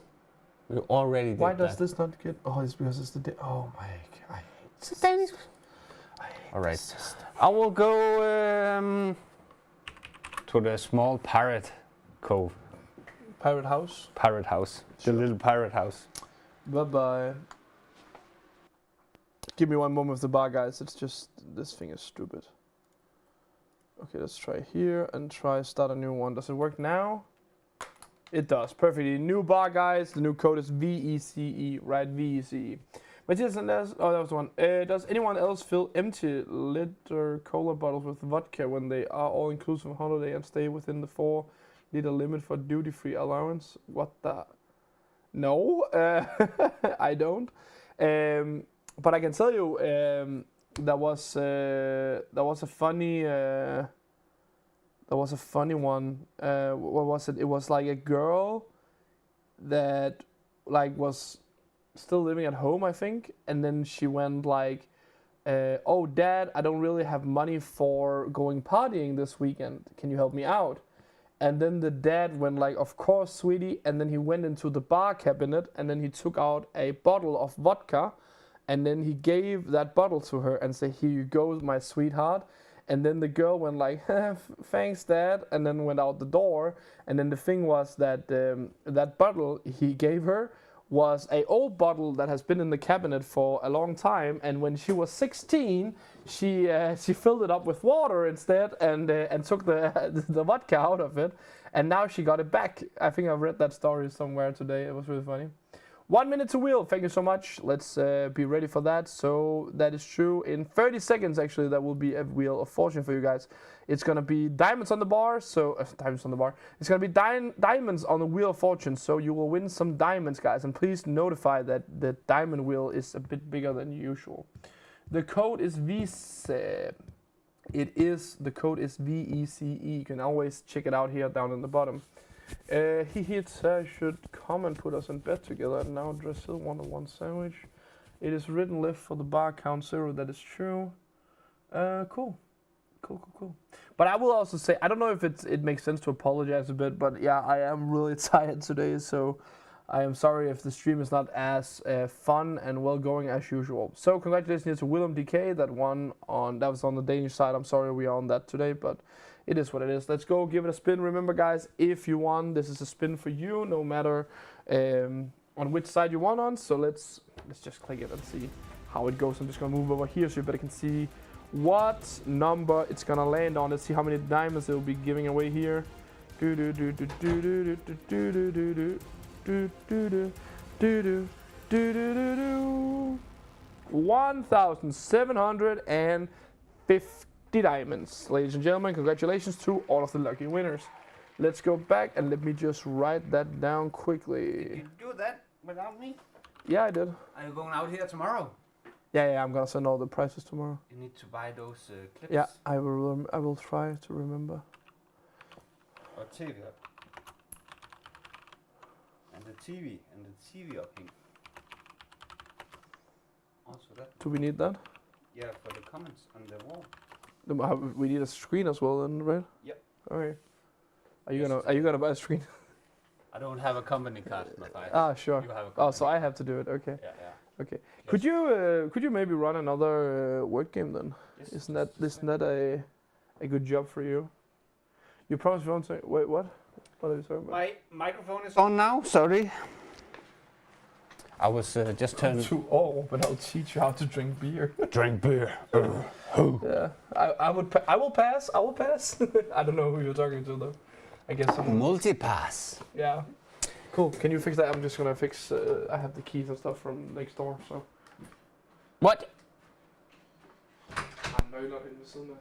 We already did that. Why does this not get... Oh, it's because it's the... Oh my... I hate it's the Danish. Alright. I will go to the small pirate cove. Pirate house? Pirate house. Sure. The little pirate house. Bye-bye. Give me one moment with the bar, guys. It's just... This thing is stupid. Okay, let's try here and try start a new one. Does it work now? It does. Perfectly. New bar, guys. The new code is VECE, right? VECE. Matthias and Les, oh, that was the one. Does anyone else fill empty liter cola bottles with vodka when they are all-inclusive holiday and stay within the 4-liter limit for duty-free allowance? What the? No, I don't. But I can tell you, that was a funny. There was a funny one. What was it? It was like a girl that like was still living at home, I think, and then she went like, "Oh, Dad, I don't really have money for going partying this weekend. Can you help me out?" And then the dad went like, "Of course, sweetie." And then he went into the bar cabinet and then he took out a bottle of vodka, and then he gave that bottle to her and said, "Here you go, my sweetheart." And then the girl went like, "Thanks, Dad," and then went out the door. And then the thing was that that bottle he gave her was a old bottle that has been in the cabinet for a long time. And when she was 16, she filled it up with water instead and took the vodka out of it. And now she got it back. I think I read that story somewhere today. It was really funny. 1 minute to wheel. Thank you so much. Let's be ready for that. So that is true. In 30 seconds, actually, that will be a wheel of fortune for you guys. It's gonna be diamonds on the bar. So diamonds on the bar. It's gonna be diamonds on the wheel of fortune. So you will win some diamonds, guys. And please notify that the diamond wheel is a bit bigger than usual. The code is VECE. The code is VECE. You can always check it out here down in the bottom. He should come and put us in bed together. Now Drasil 101 sandwich. It is written left for the bar count 0. That is true. Cool. But I will also say, I don't know if it makes sense to apologize a bit, but yeah, I am really tired today, so I am sorry if the stream is not as fun and well going as usual. So congratulations to Willem.dk, that was on the Danish side. I'm sorry we are on that today, but it is what it is. Let's go give it a spin. Remember, guys, if you won, this is a spin for you, no matter on which side you won on. So let's just click it and see how it goes. I'm just gonna move over here so you better can see what number it's gonna land on. Let's see how many diamonds it will be giving away here. 1,750 diamonds. Ladies and gentlemen, congratulations to all of the lucky winners. Let's go back and let me just write that down quickly. Did you do that without me? Yeah, I did. Are you going out here tomorrow? Yeah, I'm gonna send all the prices tomorrow. You need to buy those clips. Yeah, I will try to remember. Or TV. And the TV opening. Also that. Do we need that? Yeah, for the comments on the wall. We need a screen as well, then, right? Yep. Okay. Are you gonna buy a screen? I don't have a company card, Matthias. Ah, sure. You have a Oh, so I have to do it. Okay. Yeah. Okay. Could you maybe run another word game then? Yes, Isn't that a good job for you? You promised you won't say. Wait, what? What are you talking about? My microphone is on now. Sorry. I was just turning. Too old, but I'll teach you how to drink beer. Drink beer. Yeah, I will pass. I will pass. I don't know who you're talking to though. I guess someone. Multipass. Yeah. Cool. Can you fix that? I'm just gonna fix. I have the keys and stuff from next door, so. What? I'm nøgler inde ved siden af.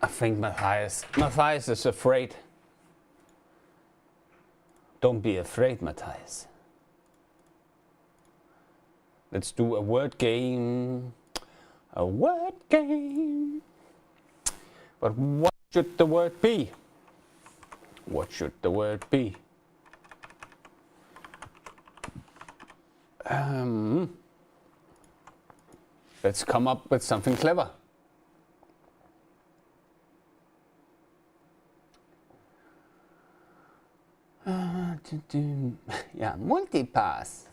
I think Matthias is afraid. Don't be afraid, Matthias. Let's do a word game. A word game. But what should the word be? What should the word be? Let's come up with something clever. Yeah, multipass.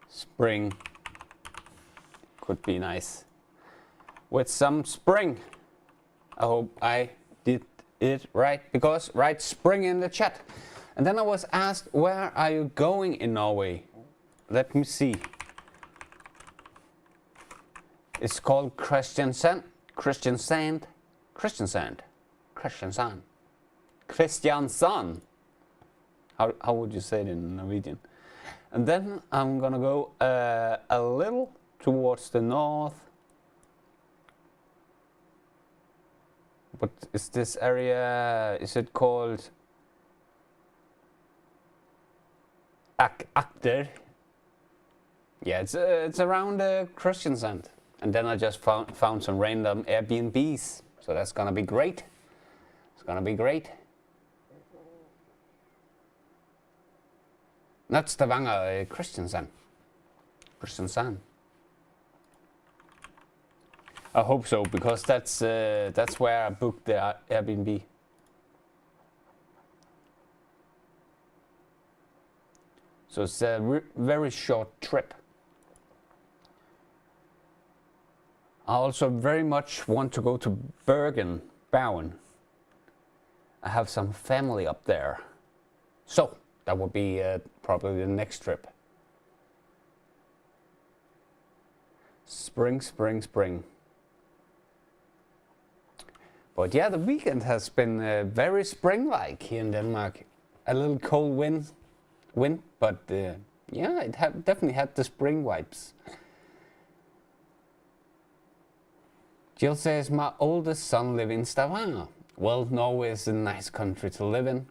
Spring could be nice. With some spring. I hope I did it right, because write spring in the chat. And then I was asked, where are you going in Norway? Let me see. It's called Kristiansand. Kristiansand. How would you say it in Norwegian? And then I'm gonna go a little towards the north. What is this area? Is it called Akter? Yeah, it's around Kristiansand. And then I just found some random Airbnbs. So that's gonna be great. It's gonna be great. Not Stavanger, Kristiansand. Kristiansand. I hope so, because that's where I booked the Airbnb. So it's a very short trip. I also very much want to go to Bergen. I have some family up there. So that would be probably the next trip. Spring, spring, spring. But yeah, the weekend has been very spring-like here in Denmark. A little cold wind, but yeah, it definitely had the spring vibes. Jill says, my oldest son lives in Stavanger. Well, Norway is a nice country to live in.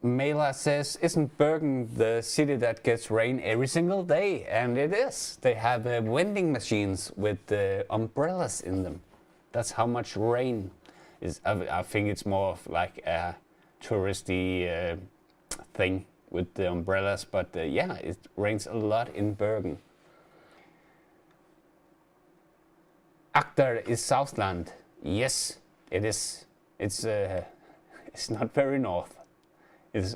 Mela says, isn't Bergen the city that gets rain every single day? And it is. They have vending machines with umbrellas in them. That's how much rain is. I think it's more of like a touristy thing with the umbrellas. But yeah, it rains a lot in Bergen. Akter is Southland. Yes, it is. It's not very north. It's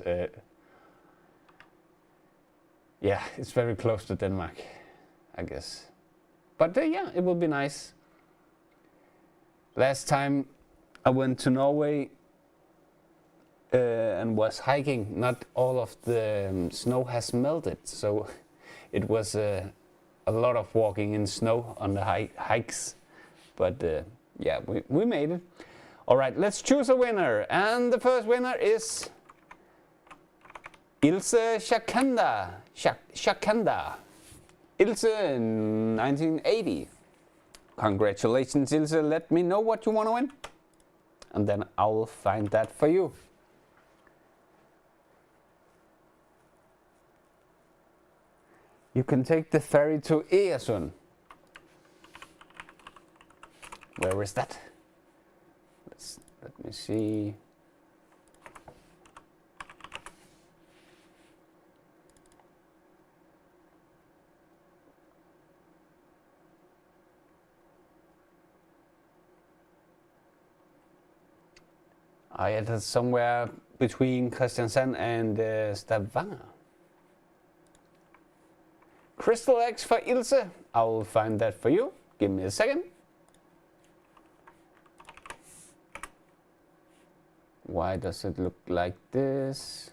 yeah, it's very close to Denmark, I guess. But yeah, it will be nice. Last time I went to Norway and was hiking, not all of the snow has melted, so it was a lot of walking in snow on the hikes. But yeah, we made it. All right, let's choose a winner. And the first winner is Ilse Shakanda. Ilse in 1980. Congratulations, Ilse. Let me know what you want to win. And then I will find that for you. You can take the ferry to Egersund. Where is that? Let me see. It is somewhere between Kristiansand and Stavanger. Crystal eggs for Ilse. I will find that for you. Give me a second. Why does it look like this?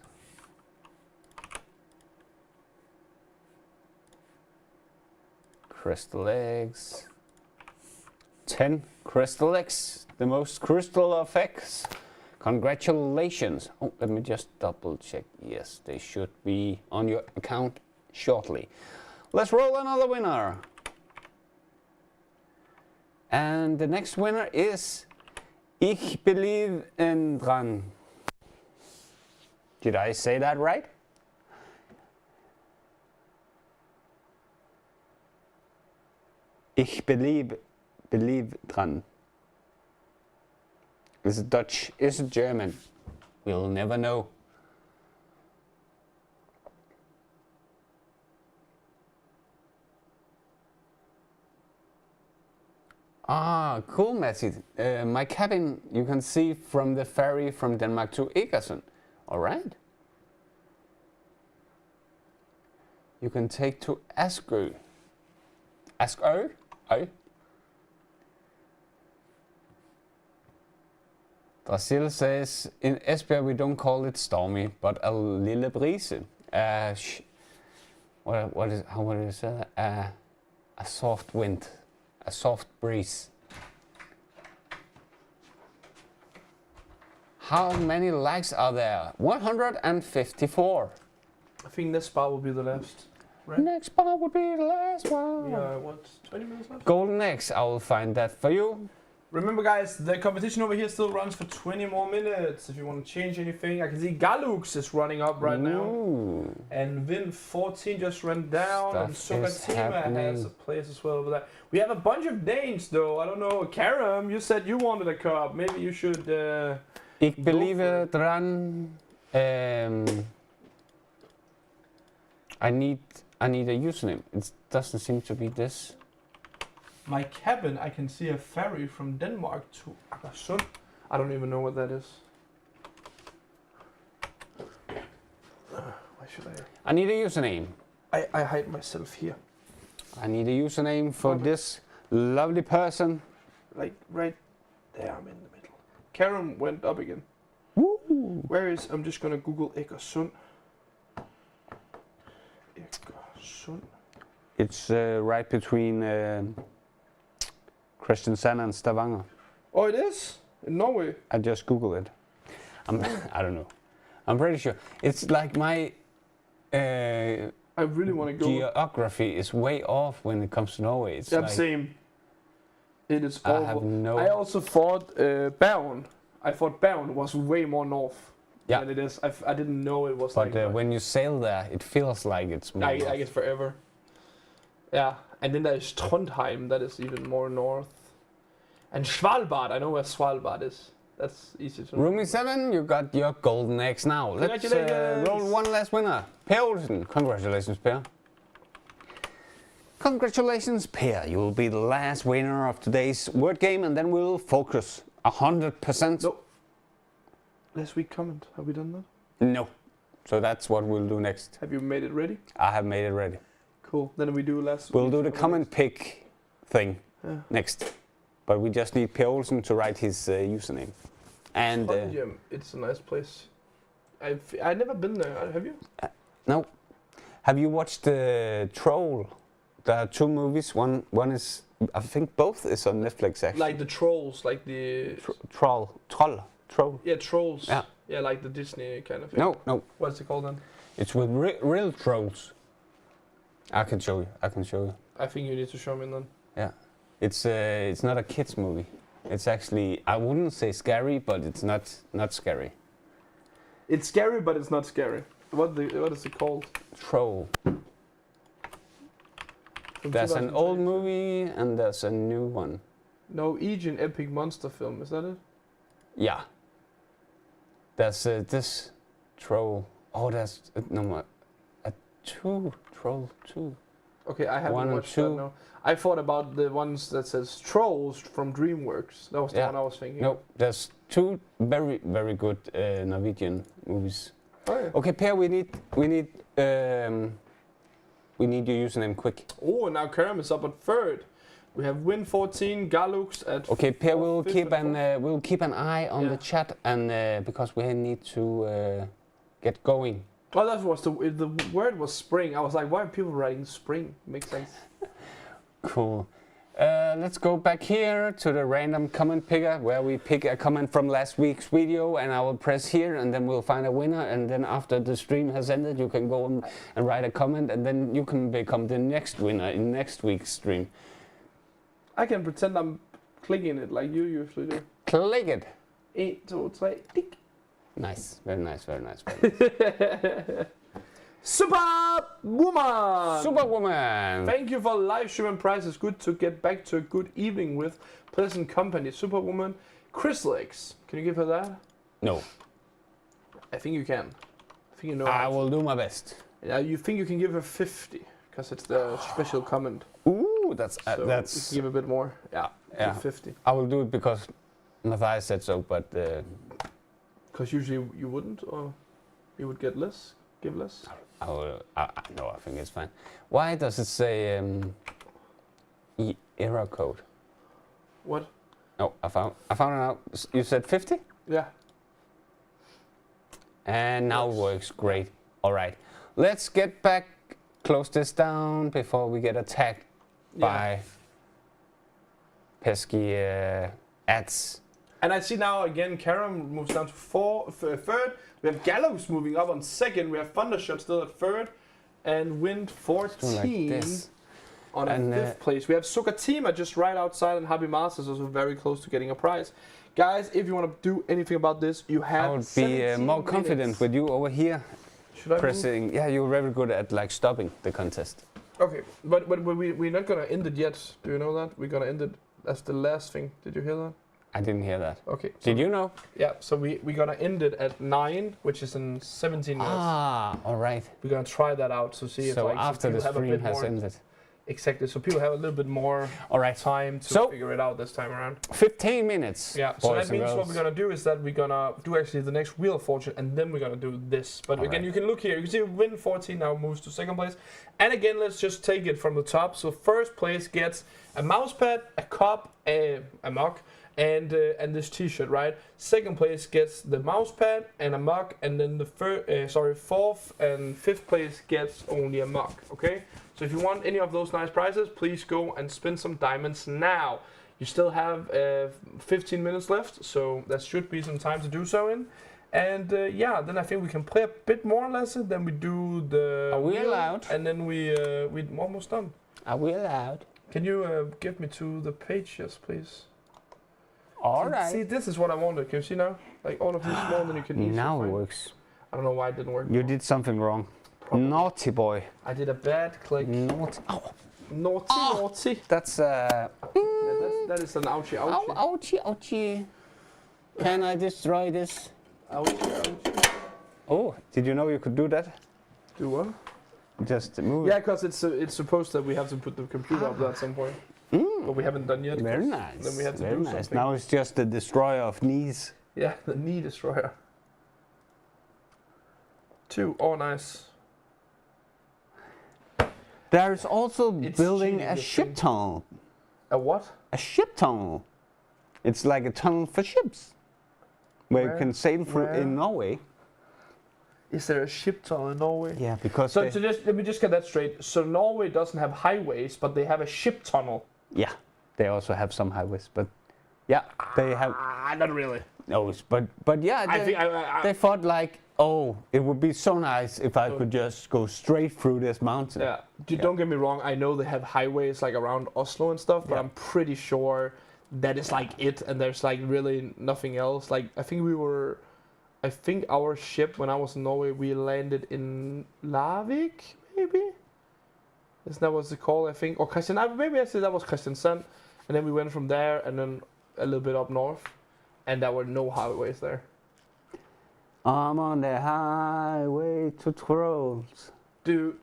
crystal eggs. 10 crystal eggs, the most crystal of eggs. Congratulations. Oh, let me just double check. Yes, they should be on your account shortly. Let's roll another winner. And the next winner is Ich believe in dran. Did I say that right? Ich believe dran. Is it Dutch? Is it German? We'll never know. Ah, cool, Matty. My cabin you can see from the ferry from Denmark to Egersund. All right. You can take to Askø. Askø? Drasil says, in Esbjerg we don't call it stormy, but a lille brise. What is, how would you say that? A soft wind, a soft breeze. How many likes are there? 154. I think this bar will be the last. Right? Next bar would be the last one. Yeah, what? 20 minutes left? Golden eggs, I will find that for you. Remember, guys, the competition over here still runs for 20 more minutes. If you want to change anything, I can see Galux is running up right now. And Vin 14 just ran down. And Sokatima has a place as well over there. We have a bunch of Danes, though. I don't know. Karam, you said you wanted a cup. Maybe you should. Ik believe dran. I need a username. It doesn't seem to be this. My cabin, I can see a ferry from Denmark to Egersund. I don't even know what that is. Why should I? I need a username. I hide myself here. I need a username for this lovely person. Like right there, I'm in the middle. Karen went up again. Woo. Where is, I'm just gonna Google Egersund. Egersund. It's right between Kristiansand and Stavanger. Oh, it is? In Norway? I just Googled it. I don't know. I'm pretty sure. It's like my I really want to go. geography is way off when it comes to Norway. It's like, same. It is I awful. have no. I also thought Bergen. I thought Bergen was way more north than it is. I didn't know it was but like when you sail there, it feels like it's more. I guess forever. Yeah, and then there's Trondheim, that is even more north. And Svalbard, I know where Svalbard is. That's easy to know. Roomy 7, you got your golden eggs now. Let's roll one last winner. Per Olsen. Congratulations, Per. Congratulations, Per. You will be the last winner of today's word game, and then we'll focus 100%. No. Last week comment. Have we done that? No. So that's what we'll do next. Have you made it ready? I have made it ready. Cool. Then we do last We'll do the comment pick thing next. But we just need Per Olsen to write his username. And it's a nice place. I've never been there. Have you? No. Have you watched Troll? There are two movies. One is, I think both is on Netflix actually. Like the Trolls, like the Troll. Yeah, Trolls. Yeah. Yeah, like the Disney kind of thing. No. What's it called then? It's with real trolls. I can show you. I think you need to show me then. Yeah. It's not a kids movie. It's actually, I wouldn't say scary, but it's not scary. It's scary, but it's not scary. What is it called? Troll. There's an old movie and there's a new one. Norwegian epic monster film, is that it? Yeah. There's this Troll. Oh, there's Troll 2. Okay, I haven't One and watched two. that now. I thought about the ones that says Trolls from DreamWorks. That was the one I was thinking. No, there's two very, very good Norwegian movies. Oh, yeah. Okay, Per, we need your username quick. Oh, now Kerem is up at third. We have Win 14, Galux at. Okay, Per, we'll fifth keep an eye on the chat, and because we need to get going. Oh, that was the word was spring. I was like, why are people writing spring? Makes sense. Cool. Let's go back here to the random comment picker where we pick a comment from last week's video, and I will press here and then we'll find a winner, and then after the stream has ended you can go and write a comment, and then you can become the next winner in next week's stream. I can pretend I'm clicking it like you usually do. Click it. 1, 2, 3, tick. Nice, very nice, very nice, very nice. Superwoman! Superwoman! Thank you for live streaming prizes. Good to get back to a good evening with pleasant company. Superwoman, Chrysalix. Can you give her that? No. I think you can. I think you know. I will do my best. Yeah, you think you can give her 50 because it's the special comment. Ooh, that's So you that's. can give a bit more. Yeah, Yeah. 50. I will do it because Matthias said so, but. Because usually you wouldn't, or you would get less, give less. No, I think it's fine. Why does it say error code? What? No, I found it out. You said 50? Yeah. And now it Yes. works great. All right, let's get back, close this down before we get attacked by pesky ads. And I see now again, Karam moves down to third. We have Gallows moving up on second. We have Thundershot still at third. And Wind 14 Like this. on And, fifth place. We have Sukatima just right outside, and Happy Masters also very close to getting a prize. Guys, if you want to do anything about this, you have I would be 17 more confident minutes. with you over here Should I move? pressing. Yeah, you're very good at like stopping the contest. Okay, but we're not gonna end it yet. Do you know that? We're gonna end it as the last thing. Did you hear that? I didn't hear that. Okay. So Did you know? Yeah, so we're gonna end it at 9, which is in 17 minutes. Ah, all right. We're gonna try that out to see if So like after the people have a stream bit has more. ended. Exactly, so people have a little bit more All right. time to So- figure it out this time around. 15 minutes. Yeah, so boys that means and what girls. we're gonna do is that we're gonna do actually the next Wheel of Fortune, and then we're gonna do this. But All again, right. you can look here. You can see Win 14 now moves to second place. And again, let's just take it from the top. So first place gets a mouse pad, a cup, a mug, and this T-shirt, right? Second place gets the mouse pad and a mug, and then the fourth and fifth place gets only a mug. Okay. So if you want any of those nice prizes, please go and spin some diamonds now. You still have 15 minutes left, so that should be some time to do so in. And yeah, then I think we can play a bit more lesson. Then we do the. Are we wheel, allowed? And then we're almost done. Are we allowed? Can you give me to the page, yes, please? All See, right. See, this is what I wanted. Can you see now? Like all of these small, then you can easily Now it find. works. I don't know why it didn't work. You did something wrong. Probably. Naughty boy. I did a bad click. Naughty. Oh, Naughty, Oh. naughty. that's Yeah, that is an ouchie, ouchie. ouchie, ouchie. Can I destroy this? Ouchie, ouchie. Oh, did you know you could do that? Do what? Just move Yeah, because it's supposed that we have to put the computer up there at some point. it. But we haven't done yet. Very 'cause nice. Then we have to very do nice. something. Now it's just the destroyer of knees. Yeah, the knee destroyer. 2. Oh, nice. There's also It's building cheating, a this ship thing. tunnel. A what? A ship tunnel. It's like a tunnel for ships. Where Where? you can sail through Where? in Norway. Is there a ship tunnel in Norway? Yeah, because So, they- so just let me just get that straight. So Norway doesn't have highways, but they have a ship tunnel. yeah, they also have some highways, but yeah, they have Not really. no. But yeah, I they, think I they thought like, oh, it would be so nice if I could just go straight through this mountain. yeah. Don't get me wrong. I know they have highways like around Oslo and stuff, but Yeah. I'm pretty sure that is like it, and there's like really nothing else. Like I think our ship when I was in Norway, we landed in Larvik, maybe. Isn't that what it's called? I think, or Kristiansand. Maybe I said that was Kristiansand, and then we went from there and then a little bit up north, and there were no highways there. I'm on the highway to trolls. Do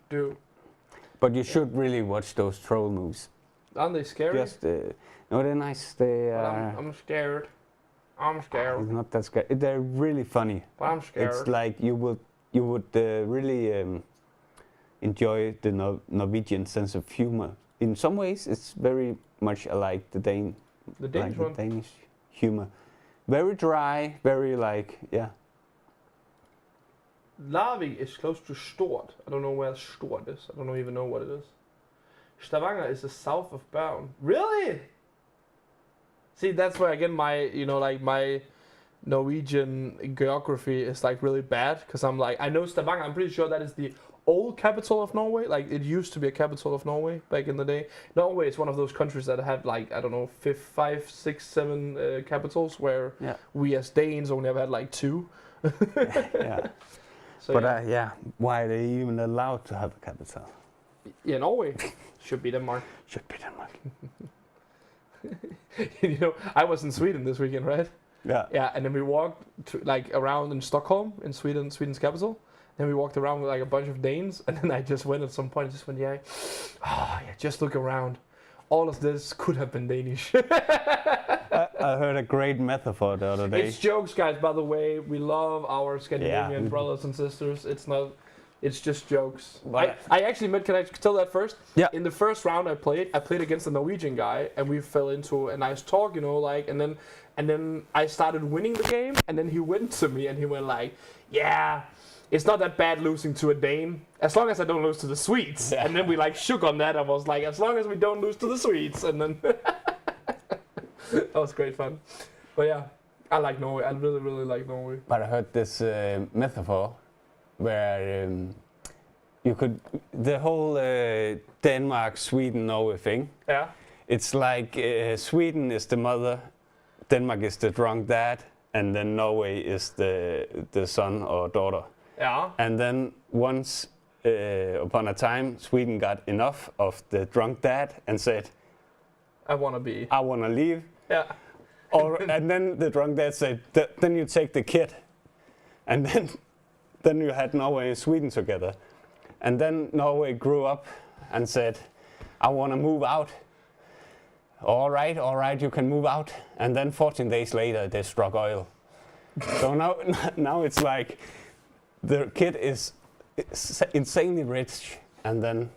But you should really watch those troll moves. aren't they scary? Just no, they're nice. They But are. I'm scared. I'm scared. It's not that scary. They're really funny. But I'm scared. It's like you would really enjoy the Norwegian sense of humor. In some ways, it's very much alike the the Danish one. Danish humor. Very dry, very like yeah. Larvik is close to Stort. I don't know where Stort is. I don't even know what it is. Stavanger is the south of Bergen. Really? See, that's where again my, like my Norwegian geography is like really bad because I'm like, I know Stavanger. I'm pretty sure that is the old capital of Norway. Like it used to be a capital of Norway back in the day. Norway is one of those countries that have like, I don't know, 5, 6, 7 capitals, where we as Danes only have had like 2. Yeah. So, but why are they even allowed to have a capital? Yeah, Norway should be Denmark. Should be Denmark. I was in Sweden this weekend, right? Yeah. Yeah, and then we walked around in Stockholm, in Sweden's capital. Then we walked around with like a bunch of Danes, and then I just went at some point, just look around. All of this could have been Danish. I heard a great metaphor the other day. It's jokes, guys, by the way. We love our Scandinavian brothers and sisters. It's just jokes. I actually can I tell that first? Yeah. In the first round I played against a Norwegian guy, and we fell into a nice talk, and then I started winning the game, and then he went to me and he went like, yeah, it's not that bad losing to a Dane, as long as I don't lose to the Swedes. Yeah. And then we like shook on that. I was like, as long as we don't lose to the Swedes, and then that was great fun. But yeah, I like Norway. I really, really like Norway. But I heard this metaphor where you could, the whole Denmark, Sweden, Norway thing. Yeah. It's like Sweden is the mother, Denmark is the drunk dad, and then Norway is the son or daughter. Yeah. And then once upon a time, Sweden got enough of the drunk dad and said, I want to leave. Yeah. And then the drunk dad said, then you take the kid. And then you had Norway and Sweden together. And then Norway grew up and said, I want to move out. All right, you can move out. And then 14 days later, they struck oil. So now it's like the kid is insanely rich, and then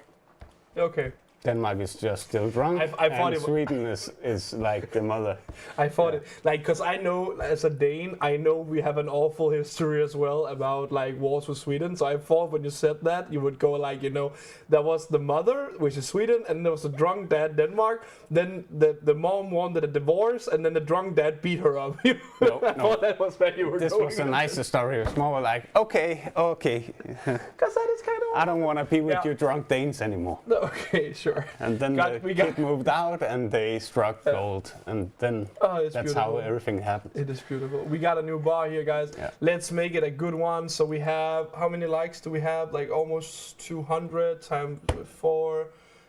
Denmark is just still drunk, and Sweden is like the mother. I thought it, like, because I know, as a Dane, I know we have an awful history as well about, like, wars with Sweden. So I thought when you said that, you would go, like, there was the mother, which is Sweden, and there was the drunk dad, Denmark. Then the mom wanted a divorce, and then the drunk dad beat her up. No. I thought that was where you were this going. This was a nicer story. It was more like, okay. Because that is kind of... I don't want to be with you drunk Danes anymore. No, okay, sure. And then the kid moved out, and they struck gold, and then that's beautiful. How everything happened. It is beautiful. We got a new bar here, guys. Yeah. Let's make it a good one. So we have, how many likes do we have? Like almost 200 times 4.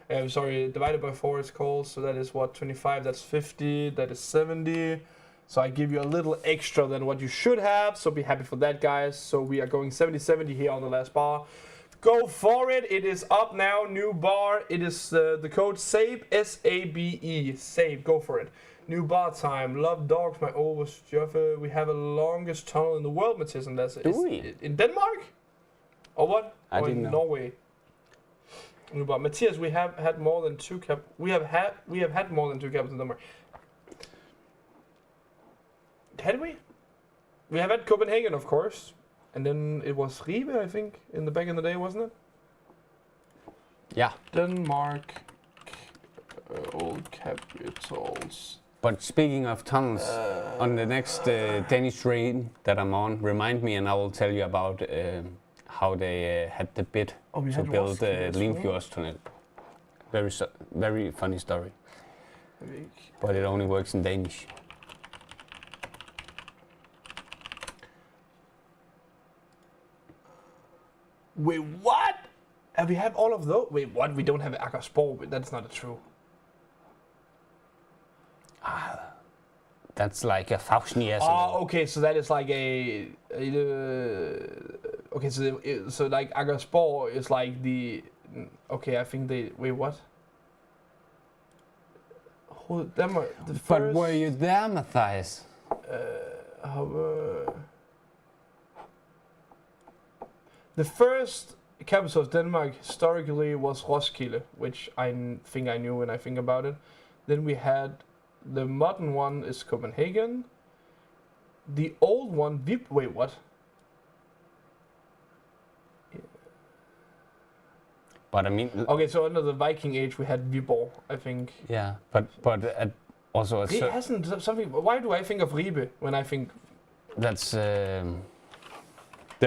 Divided by 4 it's called. So that is what, 25? That's 50. That is 70. So I give you a little extra than what you should have. So be happy for that, guys. So we are going 70-70 here on the last bar. Go for it. It is up now. New bar. It is the code SABE, S-A-B-E. SABE. Go for it. New bar time. Love dogs. My oldest Joffe. We have a longest tunnel in the world, Matthias, and that's in Denmark? Or what? I or didn't in know. Norway? New bar. Matthias, we have had more than 2 cap. We have had more than 2 capitals in Denmark. Had we? We have had Copenhagen, of course. And then it was Ribe, I think, in the back in the day, wasn't it? Yeah. Denmark, old capitals. But speaking of tunnels, on the next Danish train that I'm on, remind me and I will tell you about how they had the bid to build the Limfjordstunnel. Very funny story. But it only works in Danish. Wait, what? We have all of those? Wait, what? We don't have Akersborg. That's not true. That's like 1,000 years ago. Oh, okay, so that is like okay, so like Akersborg is like the... Okay, I think they... Wait, what? Denmark, the first... But were you there, Matthias? The first capital of Denmark historically was Roskilde, which I think I knew when I think about it. Then we had the modern one is Copenhagen. The old one, wait, what? But I mean, Okay, so under the Viking Age, we had Viborg, I think. yeah, but also It hasn't something. Why do I think of Ribe when I think? that's the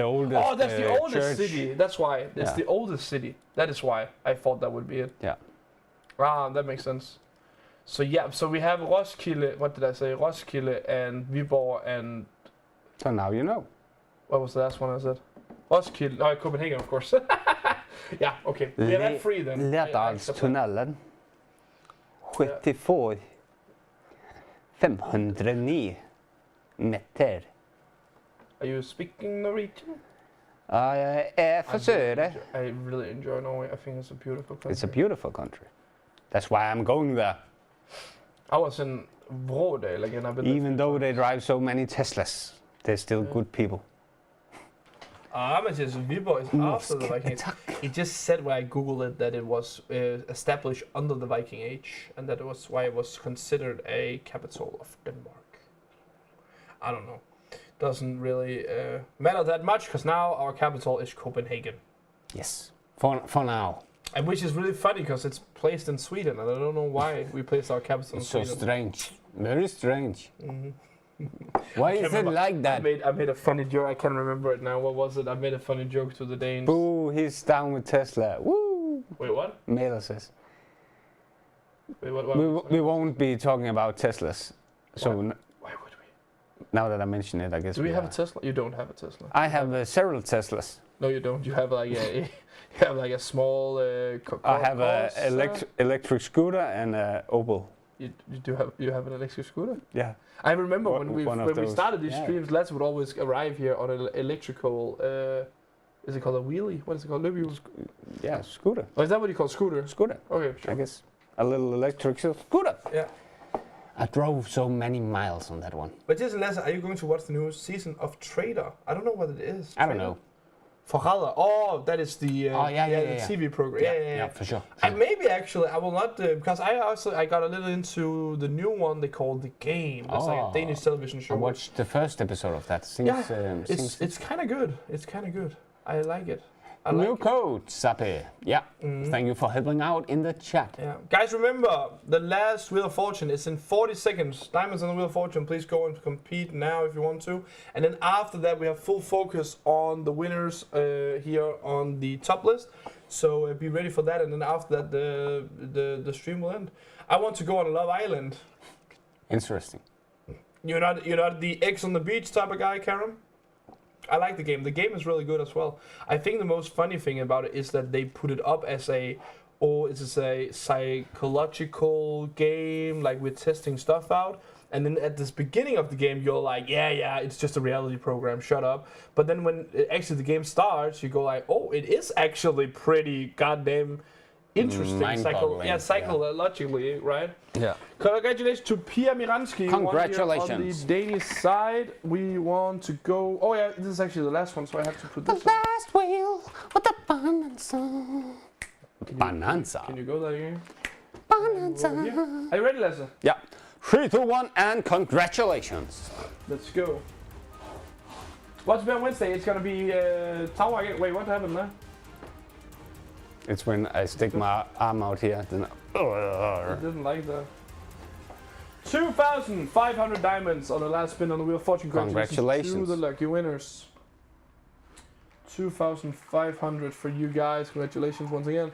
oldest. Oh, that's the oldest church. city. That's why. It's Yeah. the oldest city. That is why I thought that would be it. Yeah. Ah, that makes sense. So yeah, so we have Roskilde. What did I say? Roskilde and Viborg and So now you know. what was the last one I said? Roskilde. No, Copenhagen, of course. Yeah. Okay. We have that free then. I accept that. Lerdalstunnelen. 74 509 meter. Are you speaking Norwegian? Jeg forsøger. I really enjoy Norway. I think it's a beautiful country. It's a beautiful country. That's why I'm going there. I was in Vrådal again. I've been there Even though they drive so many Teslas, they're still good people. Mathias, Viborg is after the Viking Age. It just said when I googled it that it was established under the Viking Age, and that was why it was considered a capital of Denmark. I don't know. Doesn't really matter that much because now our capital is Copenhagen. Yes, for now. And which is really funny because it's placed in Sweden, and I don't know why we placed our capital in It's so Sweden. strange, very strange. Mhm. Why is it remember. like that? I made a funny joke. I can't remember it now. What was it? I made a funny joke to the Danes. Boo, he's down with Tesla. Woo! Wait, what? Mailer says. Wait, what? We won't be talking about Teslas. So Why would we? now that I mention it, I guess Do we have are. a Tesla? You don't have a Tesla. I have several Teslas. No, you don't. You have like a, you have like a small. I have a electric scooter and a Opel. You have an electric scooter. Yeah. I remember when we those. started these Yeah. streams, lads would always arrive here on an electrical. Is it called a wheelie? What is it called? Løbehjul? Yeah, scooter. Oh, is that what you call scooter? Scooter. Okay, sure. I guess a little electric scooter. Yeah. I drove so many miles on that one. But Jason, Lasse, are you going to watch the new season of Trader? I don't know what it is. I don't know. Forræder. Oh, that is the yeah. TV program. Yeah, for sure. And maybe actually I will not because I got a little into the new one they call The Game. It's like a Danish television show. I watched the first episode of that. It's kind of good. It's kind of good. I like it. New code, Sape. Yeah. Thank you for helping out in the chat. Yeah. Guys, remember the last Wheel of Fortune is in 40 seconds. Diamonds on the Wheel of Fortune. Please go and compete now if you want to. And then after that, we have full focus on the winners here on the top list. So be ready for that. And then after that, the stream will end. I want to go on Love Island. Interesting. You're not the X on the beach type of guy, Karen? I like the game. The game is really good as well. I think the most funny thing about it is that they put it up as it's a psychological game, like we're testing stuff out. And then at this beginning of the game, you're like, yeah, it's just a reality program, shut up. But then when actually the game starts, you go like, oh, it is actually pretty goddamn interesting. Psychologically, right? Yeah. Congratulations to Pia Miransky. Congratulations. On the Danish side, we want to go. Oh yeah, this is actually the last one, so I have to put this. The last wheel with the bonanza. Bonanza. Can you go there again? Bonanza. Are you ready, Lasse? Yeah. 3, 2, 1, and congratulations. Let's go. What's been Wednesday? It's gonna be Tower again. Wait, what happened there? It's when I stick my arm out here. Then I didn't like that. 2,500 diamonds on the last spin on the Wheel of Fortune. Congratulations to the lucky winners. 2,500 for you guys. Congratulations once again.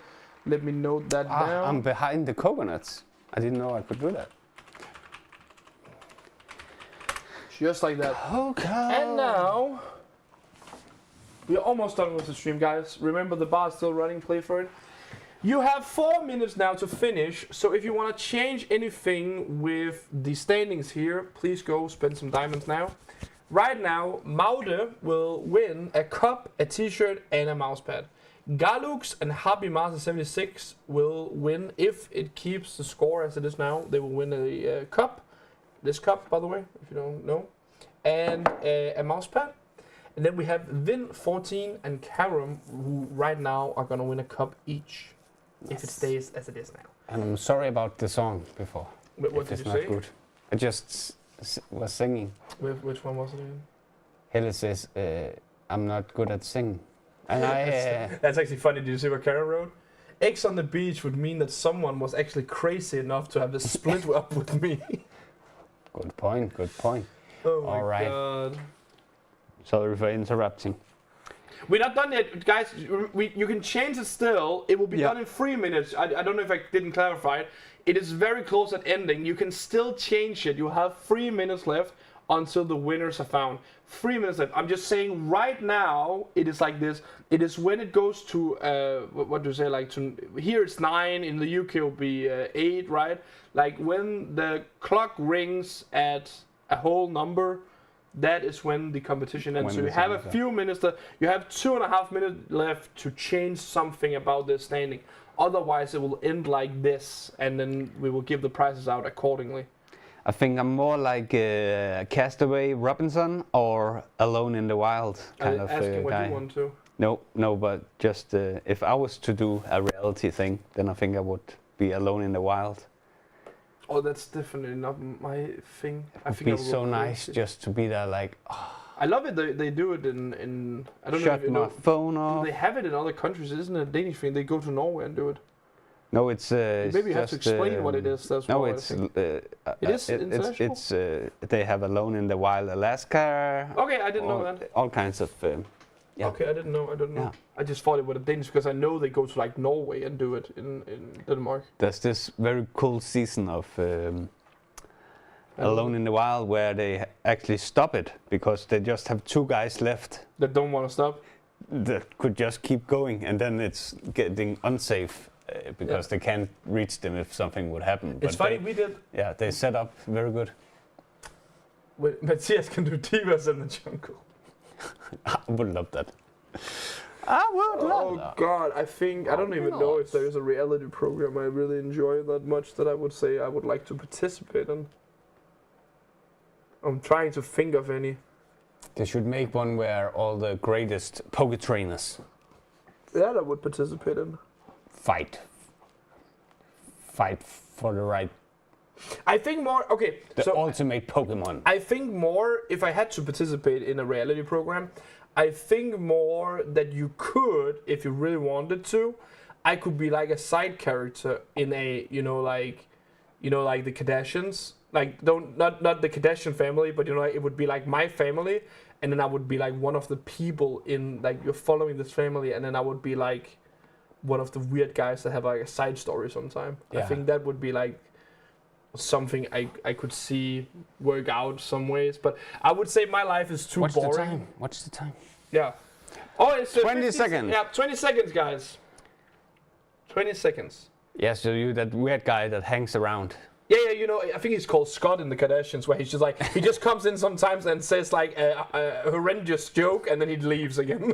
Let me note that down. I'm behind the coconuts. I didn't know I could do that. Just like that. Okay. And now, we're almost done with the stream, guys. Remember, the bar is still running. Play for it. You have 4 minutes now to finish. So if you want to change anything with the standings here, please go spend some diamonds now. Right now, Maude will win a cup, a t-shirt, and a mousepad. Galux and Happy Master 76 will win if it keeps the score as it is now. They will win a cup. This cup, by the way, if you don't know, and a mousepad. And then we have Vin 14 and Karam, who right now are gonna win a cup each, if it stays as it is now. And I'm sorry about the song before. What did you say? Good. I just was singing. Which one was it again? Helle says, I'm not good at singing. And That's actually funny. Did you see what Karam wrote? X on the beach would mean that someone was actually crazy enough to have a split up with me. Good point. Good point. Oh my All right. god. Sorry for interrupting. We're not done yet, guys. You can change it still. It will be done in 3 minutes. I don't know if I didn't clarify it. It is very close at ending. You can still change it. You have 3 minutes left until the winners are found. 3 minutes left. I'm just saying right now it is like this. It is when it goes to what do you say, like to here it's 9, in the UK it will be 8, right? Like when the clock rings at a whole number, that is when the competition ends. So you have a few minutes. You have 2.5 minutes left to change something about the standing. Otherwise, it will end like this, and then we will give the prizes out accordingly. I think I'm more like Castaway Robinson or Alone in the Wild kind of asking what guy. you want to. No, but just if I was to do a reality thing, then I think I would be Alone in the Wild. Oh, that's definitely not my thing. I think it would be so nice just to be there, like. Oh, I love it. They do it in I don't know if shut my phone off. They have it in other countries. It isn't a Danish thing. They go to Norway and do it. No, it's maybe you have to explain what it is. That's no, why it's it is international. It's they have Alone in the Wild Alaska. Okay, I didn't know that. All kinds of. Yeah. Okay, I didn't know. Yeah. I just thought it was a Danish because I know they go to like Norway and do it in Denmark. There's this very cool season of Alone in the Wild where they actually stop it because they just have 2 guys left that don't want to stop. That could just keep going, and then it's getting unsafe because they can't reach them if something would happen. It's funny, we did. Yeah, they set up very good. Mathias can do divas in the jungle. I would love that. I would love that. Oh God, I don't even know if there is a reality program I really enjoy that much that I would say I would like to participate in. I'm trying to think of any. They should make one where all the greatest poker trainers that I would participate in. Fight for the right. I think more. Okay, the ultimate Pokemon. I think more if I had to participate in a reality program. I think more that you could, if you really wanted to, I could be like a side character in a, like the Kardashians. Like not the Kardashian family, but it would be like my family, and then I would be like one of the people in like you're following this family, and then I would be like one of the weird guys that have like a side story sometime. Yeah. I think that would be like something I could see work out some ways, but I would say my life is too boring. What's the time? Yeah. Oh, it's 20 seconds. Yeah, 20 seconds, guys. 20 seconds. Yeah, so you that weird guy that hangs around. Yeah, I think he's called Scott in the Kardashians, where he's just like, he just comes in sometimes and says like a horrendous joke, and then he leaves again.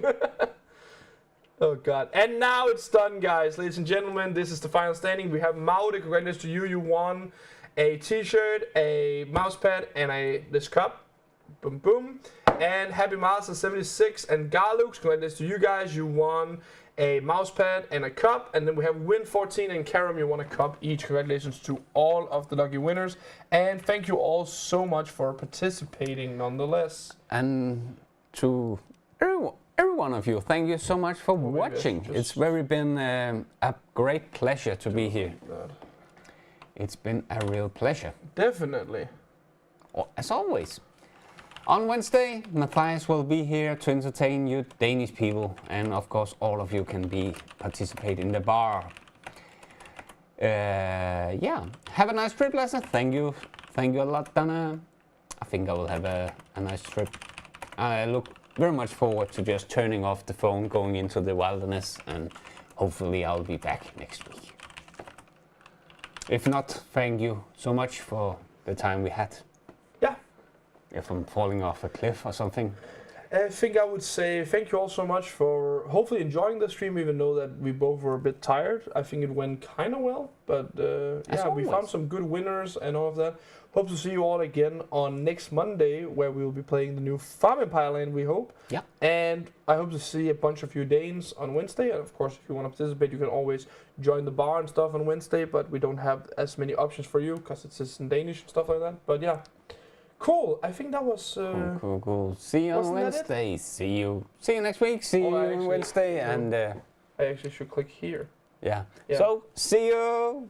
Oh God. And now it's done, guys. Ladies and gentlemen, this is the final standing. We have Maudi, congratulations to you. You won a t-shirt, a mouse pad, and this cup. Boom, boom. And Happy Master 76 and Garlux, congratulations to you guys. You won a mouse pad and a cup. And then we have Win14 and Karam, you won a cup each. Congratulations to all of the lucky winners. And thank you all so much for participating nonetheless. And to every one of you, thank you so much for watching. It's been a great pleasure to be here. It's been a real pleasure. Definitely. As always. On Wednesday, Matthias will be here to entertain you Danish people, and of course all of you can participate in the bar. Yeah, have a nice trip, Lasse. Thank you a lot, Dana. I think I will have a nice trip. I look very much forward to just turning off the phone, going into the wilderness, and hopefully I'll be back next week. If not, thank you so much for the time we had. Yeah. If I'm falling off a cliff or something. I think I would say thank you all so much for hopefully enjoying the stream, even though that we both were a bit tired. I think it went kind of well, but yeah, we found some good winners and all of that. Hope to see you all again on next Monday, where we will be playing the new Farm Empire lane, we hope. Yeah. And I hope to see a bunch of you Danes on Wednesday. And of course, if you want to participate, you can always join the bar and stuff on Wednesday, but we don't have as many options for you because it's just in Danish and stuff like that. But yeah. Cool. I think that was cool. See you on Wednesday. See you next week. See you on Wednesday. And I actually should click here. Yeah. Yeah. So, see you!